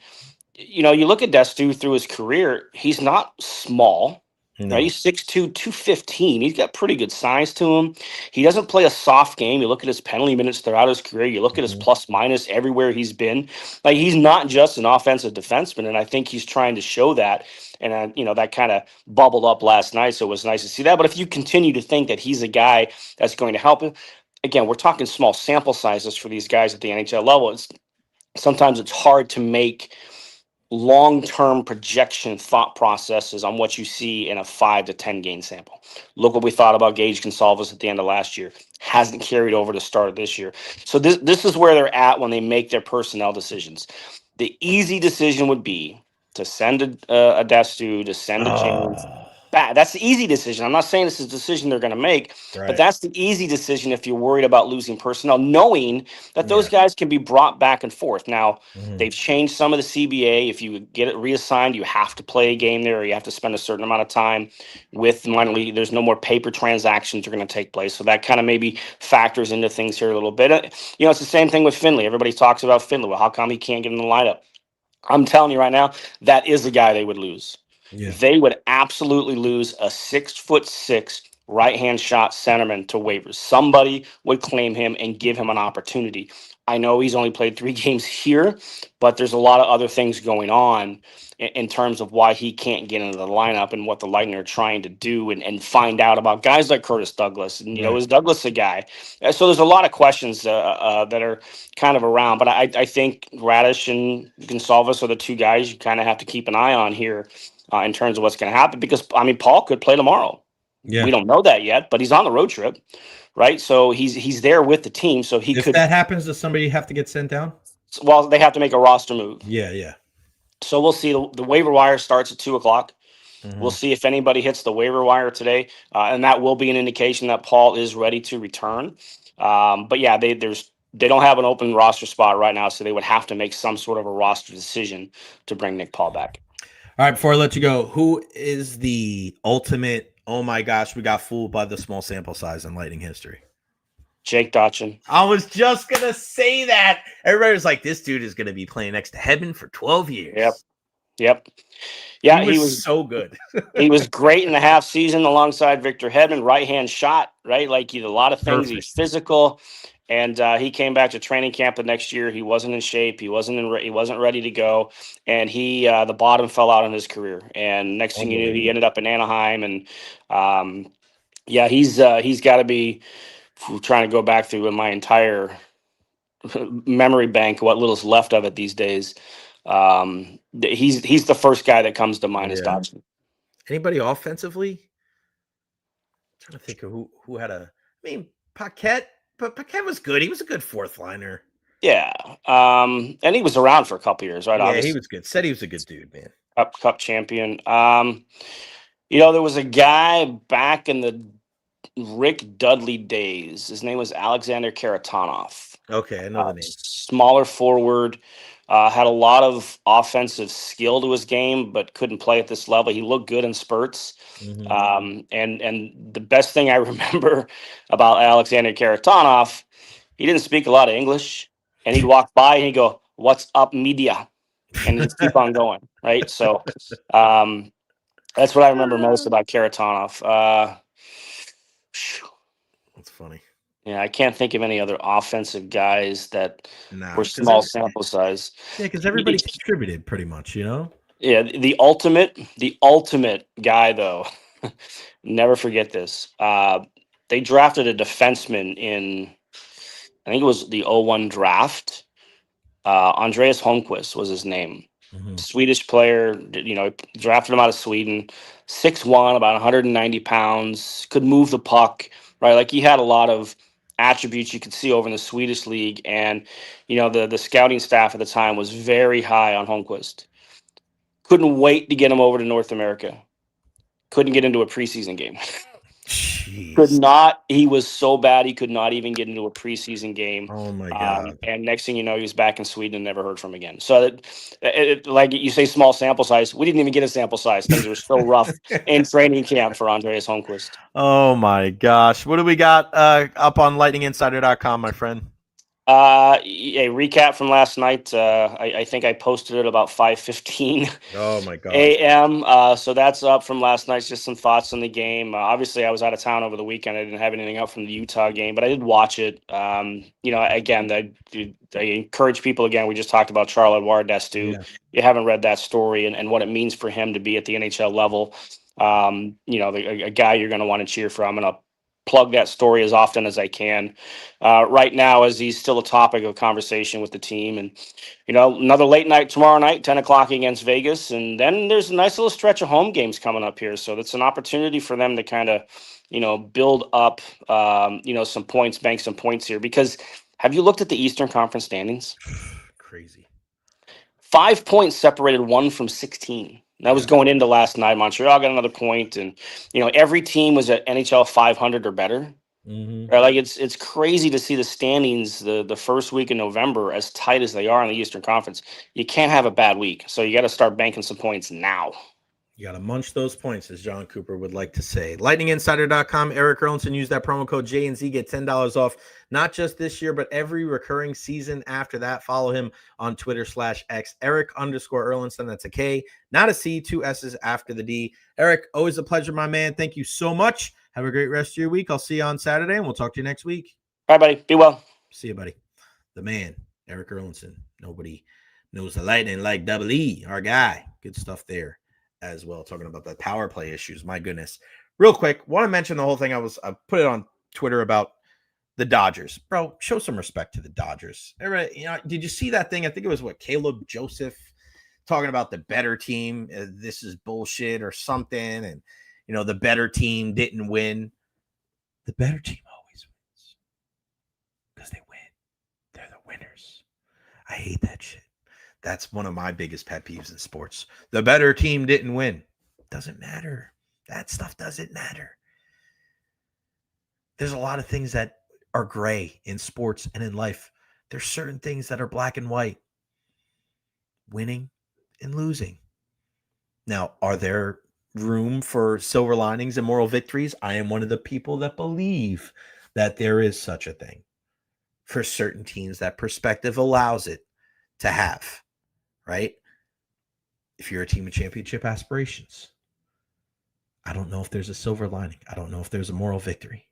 you look at Dastou through his career, he's not small. No. Right? He's 6'2", 215. He's got pretty good size to him. He doesn't play a soft game. You look at his penalty minutes throughout his career. You look at his plus minus everywhere he's been. Like, he's not just an offensive defenseman, and I think he's trying to show that. And, that kind of bubbled up last night, so it was nice to see that. But if you continue to think that he's a guy that's going to help him, again, we're talking small sample sizes for these guys at the NHL level. Sometimes it's hard to make long-term projection thought processes on what you see in a 5 to 10 game sample. Look what we thought about Gage Gonsalves at the end of last year. Hasn't carried over to start of this year. So this is where they're at when they make their personnel decisions. The easy decision would be to send a Dastou, to send a James. That's the easy decision. I'm not saying this is a decision they're going to make, but that's the easy decision if you're worried about losing personnel, knowing that those guys can be brought back and forth. Now, they've changed some of the CBA. If you get it reassigned, you have to play a game there, or you have to spend a certain amount of time with minor league. There's no more paper transactions are going to take place. So that kind of maybe factors into things here a little bit. It's the same thing with Finley. Everybody talks about Finley. Well, how come he can't get in the lineup? I'm telling you right now, that is the guy they would lose. Yeah. They would absolutely lose a 6'6" right-hand shot centerman to waivers. Somebody would claim him and give him an opportunity. I know he's only played 3 games here, but there's a lot of other things going on in terms of why he can't get into the lineup and what the Lightning are trying to do and find out about guys like Curtis Douglas. And, is Douglas a guy? So there's a lot of questions that are kind of around. But I think Radish and Gonsalves are the 2 guys you kind of have to keep an eye on here in terms of what's going to happen. Because, Paul could play tomorrow. Yeah. We don't know that yet, but he's on the road trip, right? So he's there with the team. So if that happens, does somebody have to get sent down? Well, they have to make a roster move. Yeah. So we'll see. The waiver wire starts at 2:00. We'll see if anybody hits the waiver wire today, and that will be an indication that Paul is ready to return. But yeah, they don't have an open roster spot right now, so they would have to make some sort of a roster decision to bring Nick Paul back. All right, before I let you go, who is the ultimate, oh my gosh, we got fooled by the small sample size in Lightning history? Jake Dotchin. I was just going to say that. Everybody was like, this dude is going to be playing next to Hedman for 12 years. Yep. Yeah, he was so good. He was great in the half season alongside Victor Hedman, right-hand shot, right? Like, he did a lot of things. Perfect. He's physical. And he came back to training camp the next year. He wasn't in shape. He wasn't ready to go. And the bottom fell out in his career. And next thing you knew, he ended up in Anaheim. And he's got to be trying to go back through my entire memory bank, what little's left of it these days. He's the first guy that comes to mind as Dodson. Anybody offensively? I'm trying to think of who had Paquette. But Paquette was good. He was a good 4th liner. Yeah. And he was around for a couple years, right? Yeah, obviously. He was good. Said he was a good dude, man. Cup champion. There was a guy back in the Rick Dudley days. His name was Alexander Karatanov. Okay, I know the name. Smaller forward. Had a lot of offensive skill to his game, but couldn't play at this level. He looked good in spurts. And the best thing I remember about Alexander Karatanov, he didn't speak a lot of English, and he'd walk by and he'd go, "What's up, media?" and just keep on going, right? So that's what I remember most about Karatanov. That's funny. Yeah, I can't think of any other offensive guys that Nah, were because small sample size. everybody contributed pretty much, you know. Yeah, the ultimate guy though. Never forget this. They drafted a defenseman in, I think it was the '01 draft. Andreas Holmqvist was his name. Mhm. Swedish player, drafted him out of Sweden. 6'1", about 190 pounds, could move the puck, right? Like he had a lot of attributes you could see over in the Swedish league. And, the scouting staff at the time was very high on Holmqvist. Couldn't wait to get him over to North America. Couldn't get into a preseason game. Could Jeez. not. He was so bad he could not even get into a preseason game. Oh my God. And next thing you know, he was back in Sweden and never heard from again. So, like you say, small sample size. We didn't even get a sample size. Things were so rough in training camp for Andreas Holmqvist. Oh my gosh. What do we got up on lightninginsider.com, my friend? A recap from last night. I think I posted it about 5:15 Oh my God. a.m. So that's up from last night. Just some thoughts on the game. Obviously, I was out of town over the weekend. I didn't have anything up from the Utah game, but I did watch it. Again, I encourage people. Again, we just talked about Charles Edouard Destu. Yeah. You haven't read that story and what it means for him to be at the NHL level. A guy you're going to want to cheer for. I'm going to plug that story as often as I can right now, as he's still a topic of conversation with the team. And, another late night tomorrow night, 10 o'clock against Vegas. And then there's a nice little stretch of home games coming up here. So that's an opportunity for them to kind of, build up, some points, bank some points here. Because have you looked at the Eastern Conference standings? Crazy. 5 points separated one from 16. That was going into last night. Montreal got another point, and every team was at NHL 500 or better. Mm-hmm. Right? Like it's crazy to see the standings the first week in November as tight as they are in the Eastern Conference. You can't have a bad week, so you got to start banking some points now. You got to munch those points, as John Cooper would like to say. Lightninginsider.com, Erik Erlendsson. Use that promo code J&Z. Get $10 off, not just this year, but every recurring season after that. Follow him on Twitter /X, Erik_Erlendsson. That's a K, not a C, 2 S's after the D. Erik, always a pleasure, my man. Thank you so much. Have a great rest of your week. I'll see you on Saturday, and we'll talk to you next week. All right, buddy. Be well. See you, buddy. The man, Erik Erlendsson. Nobody knows the Lightning like Double E, our guy. Good stuff there as well, talking about the power play issues. My goodness. Real quick, want to mention the whole thing. I put it on Twitter about the Dodgers. Bro, show some respect to the Dodgers. Did you see that thing? I think it was Caleb Joseph talking about the better team. This is bullshit or something. And, the better team didn't win. The better team always wins because they win. They're the winners. I hate that shit. That's one of my biggest pet peeves in sports. The better team didn't win. Doesn't matter. That stuff doesn't matter. There's a lot of things that are gray in sports and in life. There's certain things that are black and white. Winning and losing. Now, are there room for silver linings and moral victories? I am one of the people that believe that there is such a thing. For certain teams, that perspective allows it to have. Right? If you're a team with championship aspirations, I don't know if there's a silver lining. I don't know if there's a moral victory.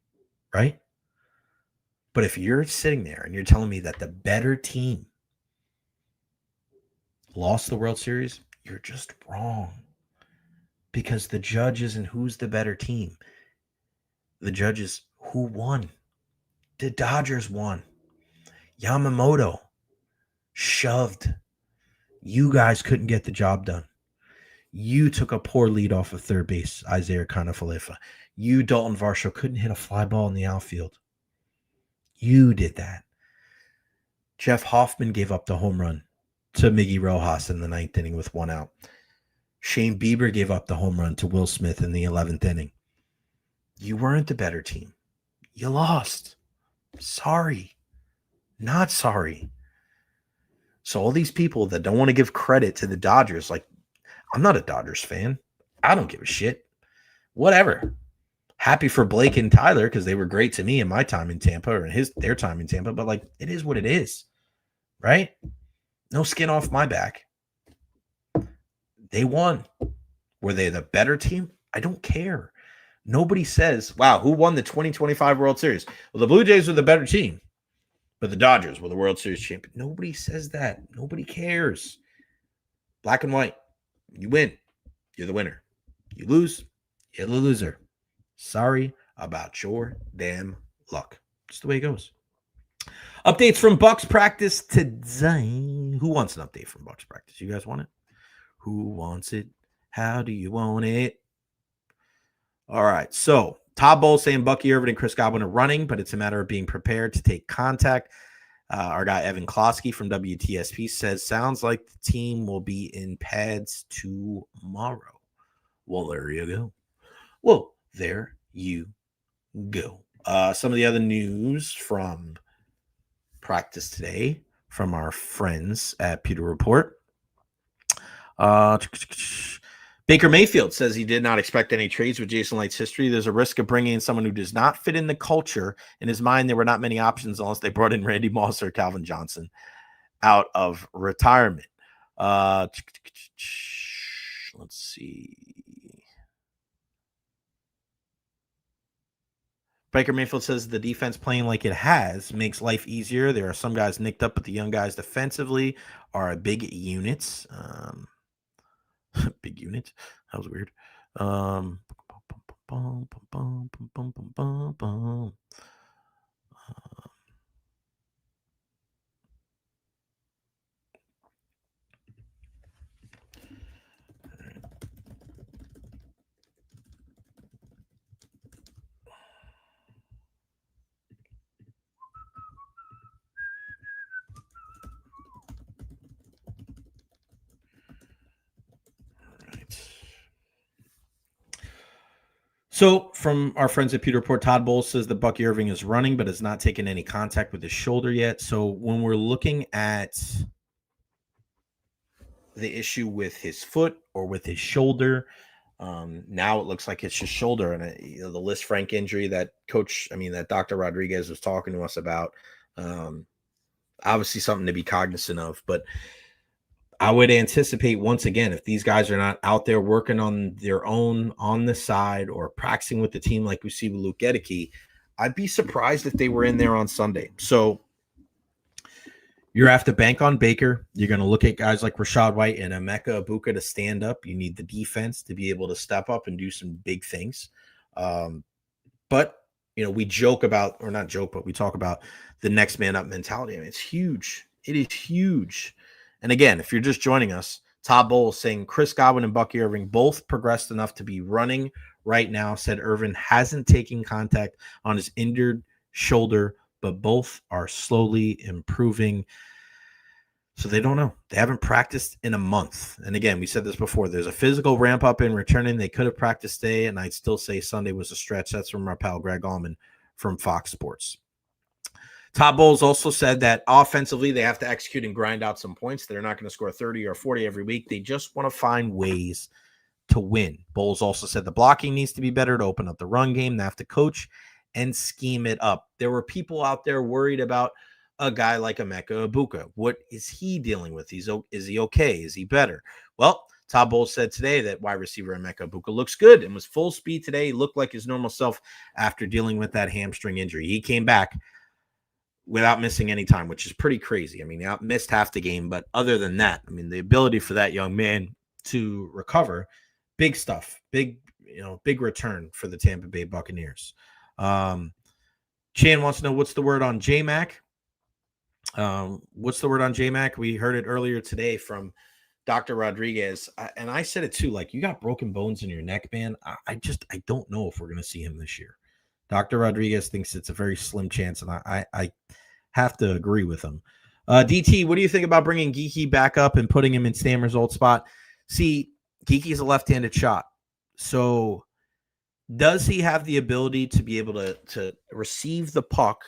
Right? But if you're sitting there and you're telling me that the better team lost the World Series, you're just wrong. Because the judge isn't who's the better team. The judge is who won. The Dodgers won. Yamamoto shoved. You guys couldn't get the job done. You took a poor lead off of third base, Isaiah Kanafalefa. You, Dalton Varsho, couldn't hit a fly ball in the outfield. You did that. Jeff Hoffman gave up the home run to Miggy Rojas in the 9th inning with 1 out. Shane Bieber gave up the home run to Will Smith in the 11th inning. You weren't the better team. You lost. Sorry. Not sorry. So all these people that don't want to give credit to the Dodgers, like, I'm not a Dodgers fan. I don't give a shit. Whatever. Happy for Blake and Tyler because they were great to me in my time in Tampa or their time in Tampa. But, like, it is what it is. Right? No skin off my back. They won. Were they the better team? I don't care. Nobody says, wow, who won the 2025 World Series? Well, the Blue Jays were the better team, but the Dodgers were the World Series champion. Nobody says that. Nobody cares. Black and white. You win. You're the winner. You lose. You're the loser. Sorry about your damn luck. Just the way it goes. Updates from Bucks practice today. Who wants an update from Bucks practice? You guys want it? Who wants it? How do you want it? All right. So Todd Bowles saying Bucky Irvin and Chris Godwin are running, but it's a matter of being prepared to take contact. Our guy Evan Klosky from WTSP says, sounds like the team will be in pads tomorrow. Well, there you go. Some of the other news from practice today from our friends at Pewter Report. Baker Mayfield says he did not expect any trades with Jason Light's history. There's a risk of bringing in someone who does not fit in the culture. In his mind, there were not many options unless they brought in Randy Moss or Calvin Johnson out of retirement. Let's see. Baker Mayfield says the defense playing like it has makes life easier. There are some guys nicked up, but the young guys defensively are big units. Big unit. That was weird. So, from our friends at Pewter Report, Todd Bowles says that Bucky Irving is running, but has not taken any contact with his shoulder yet. So, when we're looking at the issue with his foot or with his shoulder, now it looks like it's his shoulder. And the Lisfranc injury that Dr. Rodriguez was talking to us about, obviously something to be cognizant of. But I would anticipate, once again, if these guys are not out there working on their own on the side or practicing with the team like we see with Luke Gedeke, I'd be surprised if they were in there on Sunday. So you're have to bank on Baker. You're going to look at guys like Rachaad White and Emeka Egbuka to stand up. You need the defense to be able to step up and do some big things. But, we joke about, or not joke, but we talk about the next man up mentality. I mean, it's huge. It is huge. And again, if you're just joining us, Todd Bowles saying Chris Godwin and Bucky Irving both progressed enough to be running right now, said Irvin hasn't taken contact on his injured shoulder, but both are slowly improving. So they don't know. They haven't practiced in a month. And again, we said this before. There's a physical ramp up in returning. They could have practiced today, and I'd still say Sunday was a stretch. That's from our pal Greg Allman from Fox Sports. Todd Bowles also said that offensively they have to execute and grind out some points. They're not going to score 30 or 40 every week. They just want to find ways to win. Bowles also said the blocking needs to be better to open up the run game. They have to coach and scheme it up. There were people out there worried about a guy like Emeka Egbuka. What is he dealing with? Is he okay? Is he better? Well, Todd Bowles said today that wide receiver Emeka Egbuka looks good and was full speed today. He looked like his normal self after dealing with that hamstring injury. He came back without missing any time, which is pretty crazy. I mean, he missed half the game, but other than that, I mean, the ability for that young man to recover, big stuff, big return for the Tampa Bay Buccaneers. Chan wants to know what's the word on J-Mac. What's the word on J-Mac? We heard it earlier today from Dr. Rodriguez, and I said it too. Like, you got broken bones in your neck, man. I don't know if we're going to see him this year. Dr. Rodriguez thinks it's a very slim chance, and I have to agree with him. DT, what do you think about bringing Geeky back up and putting him in Stammer's old spot? See, Geeky's a left-handed shot. So does he have the ability to be able to receive the puck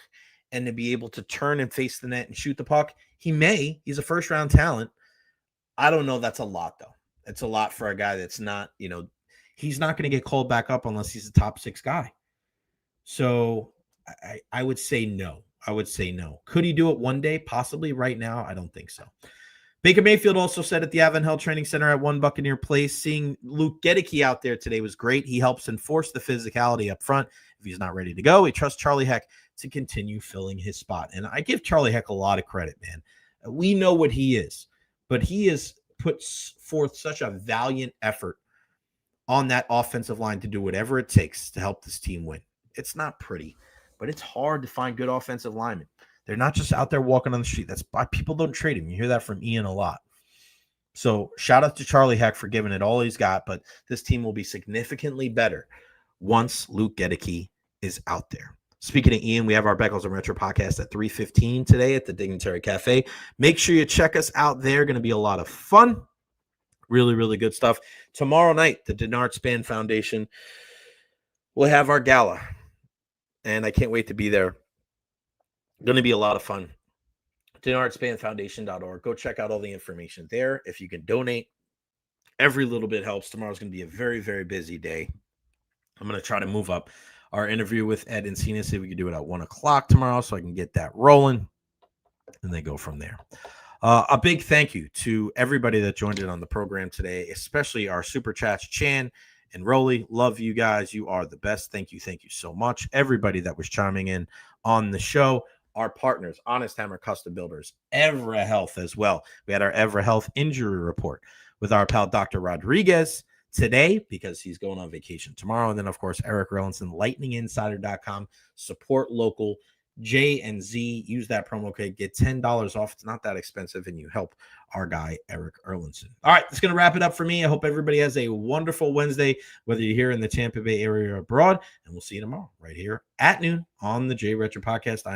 and to be able to turn and face the net and shoot the puck? He may. He's a first-round talent. I don't know. That's a lot, though. It's a lot for a guy that's not, he's not going to get called back up unless he's a top 6 guy. So I would say no. Could he do it one day? Possibly. Right now, I don't think so. Baker Mayfield also said at the Evara Health Training Center at One Buccaneer Place, seeing Luke Gedeke out there today was great. He helps enforce the physicality up front. If he's not ready to go, he trusts Charlie Heck to continue filling his spot. And I give Charlie Heck a lot of credit, man. We know what he is, but he has put forth such a valiant effort on that offensive line to do whatever it takes to help this team win. It's not pretty, but it's hard to find good offensive linemen. They're not just out there walking on the street. That's why people don't trade him. You hear that from Ian a lot. So shout out to Charlie Heck for giving it all he's got, but this team will be significantly better once Luke Gedeke is out there. Speaking of Ian, we have our Beckles and Recher podcast at 3:15 today at the Dignitary Cafe. Make sure you check us out there. Going to be a lot of fun. Really, really good stuff. Tomorrow night, the Denard Span Foundation will have our gala, and I can't wait to be there. Going to be a lot of fun. DenardSpanFoundation.org. Go check out all the information there. If you can donate, every little bit helps. Tomorrow's going to be a very, very busy day. I'm going to try to move up our interview with Ed Encina, see if we can do it at 1 o'clock tomorrow so I can get that rolling, and then go from there. A big thank you to everybody that joined in on the program today, especially our Super Chats, Chan and Rolly. Love you guys. You are the best. Thank you. Thank you so much. Everybody that was chiming in on the show. Our partners, Honest Hammer Custom Builders, Evara Health as well. We had our Evara Health Injury Report with our pal Dr. Rodriguez today because he's going on vacation tomorrow. And then, of course, Erik Erlendsson, lightninginsider.com. Support local, J and Z. Use that promo code. Get $10 off. It's not that expensive, and you help our guy, Erik Erlendsson. All right, that's going to wrap it up for me. I hope everybody has a wonderful Wednesday, whether you're here in the Tampa Bay area or abroad. And we'll see you tomorrow right here at noon on the J Recher Podcast.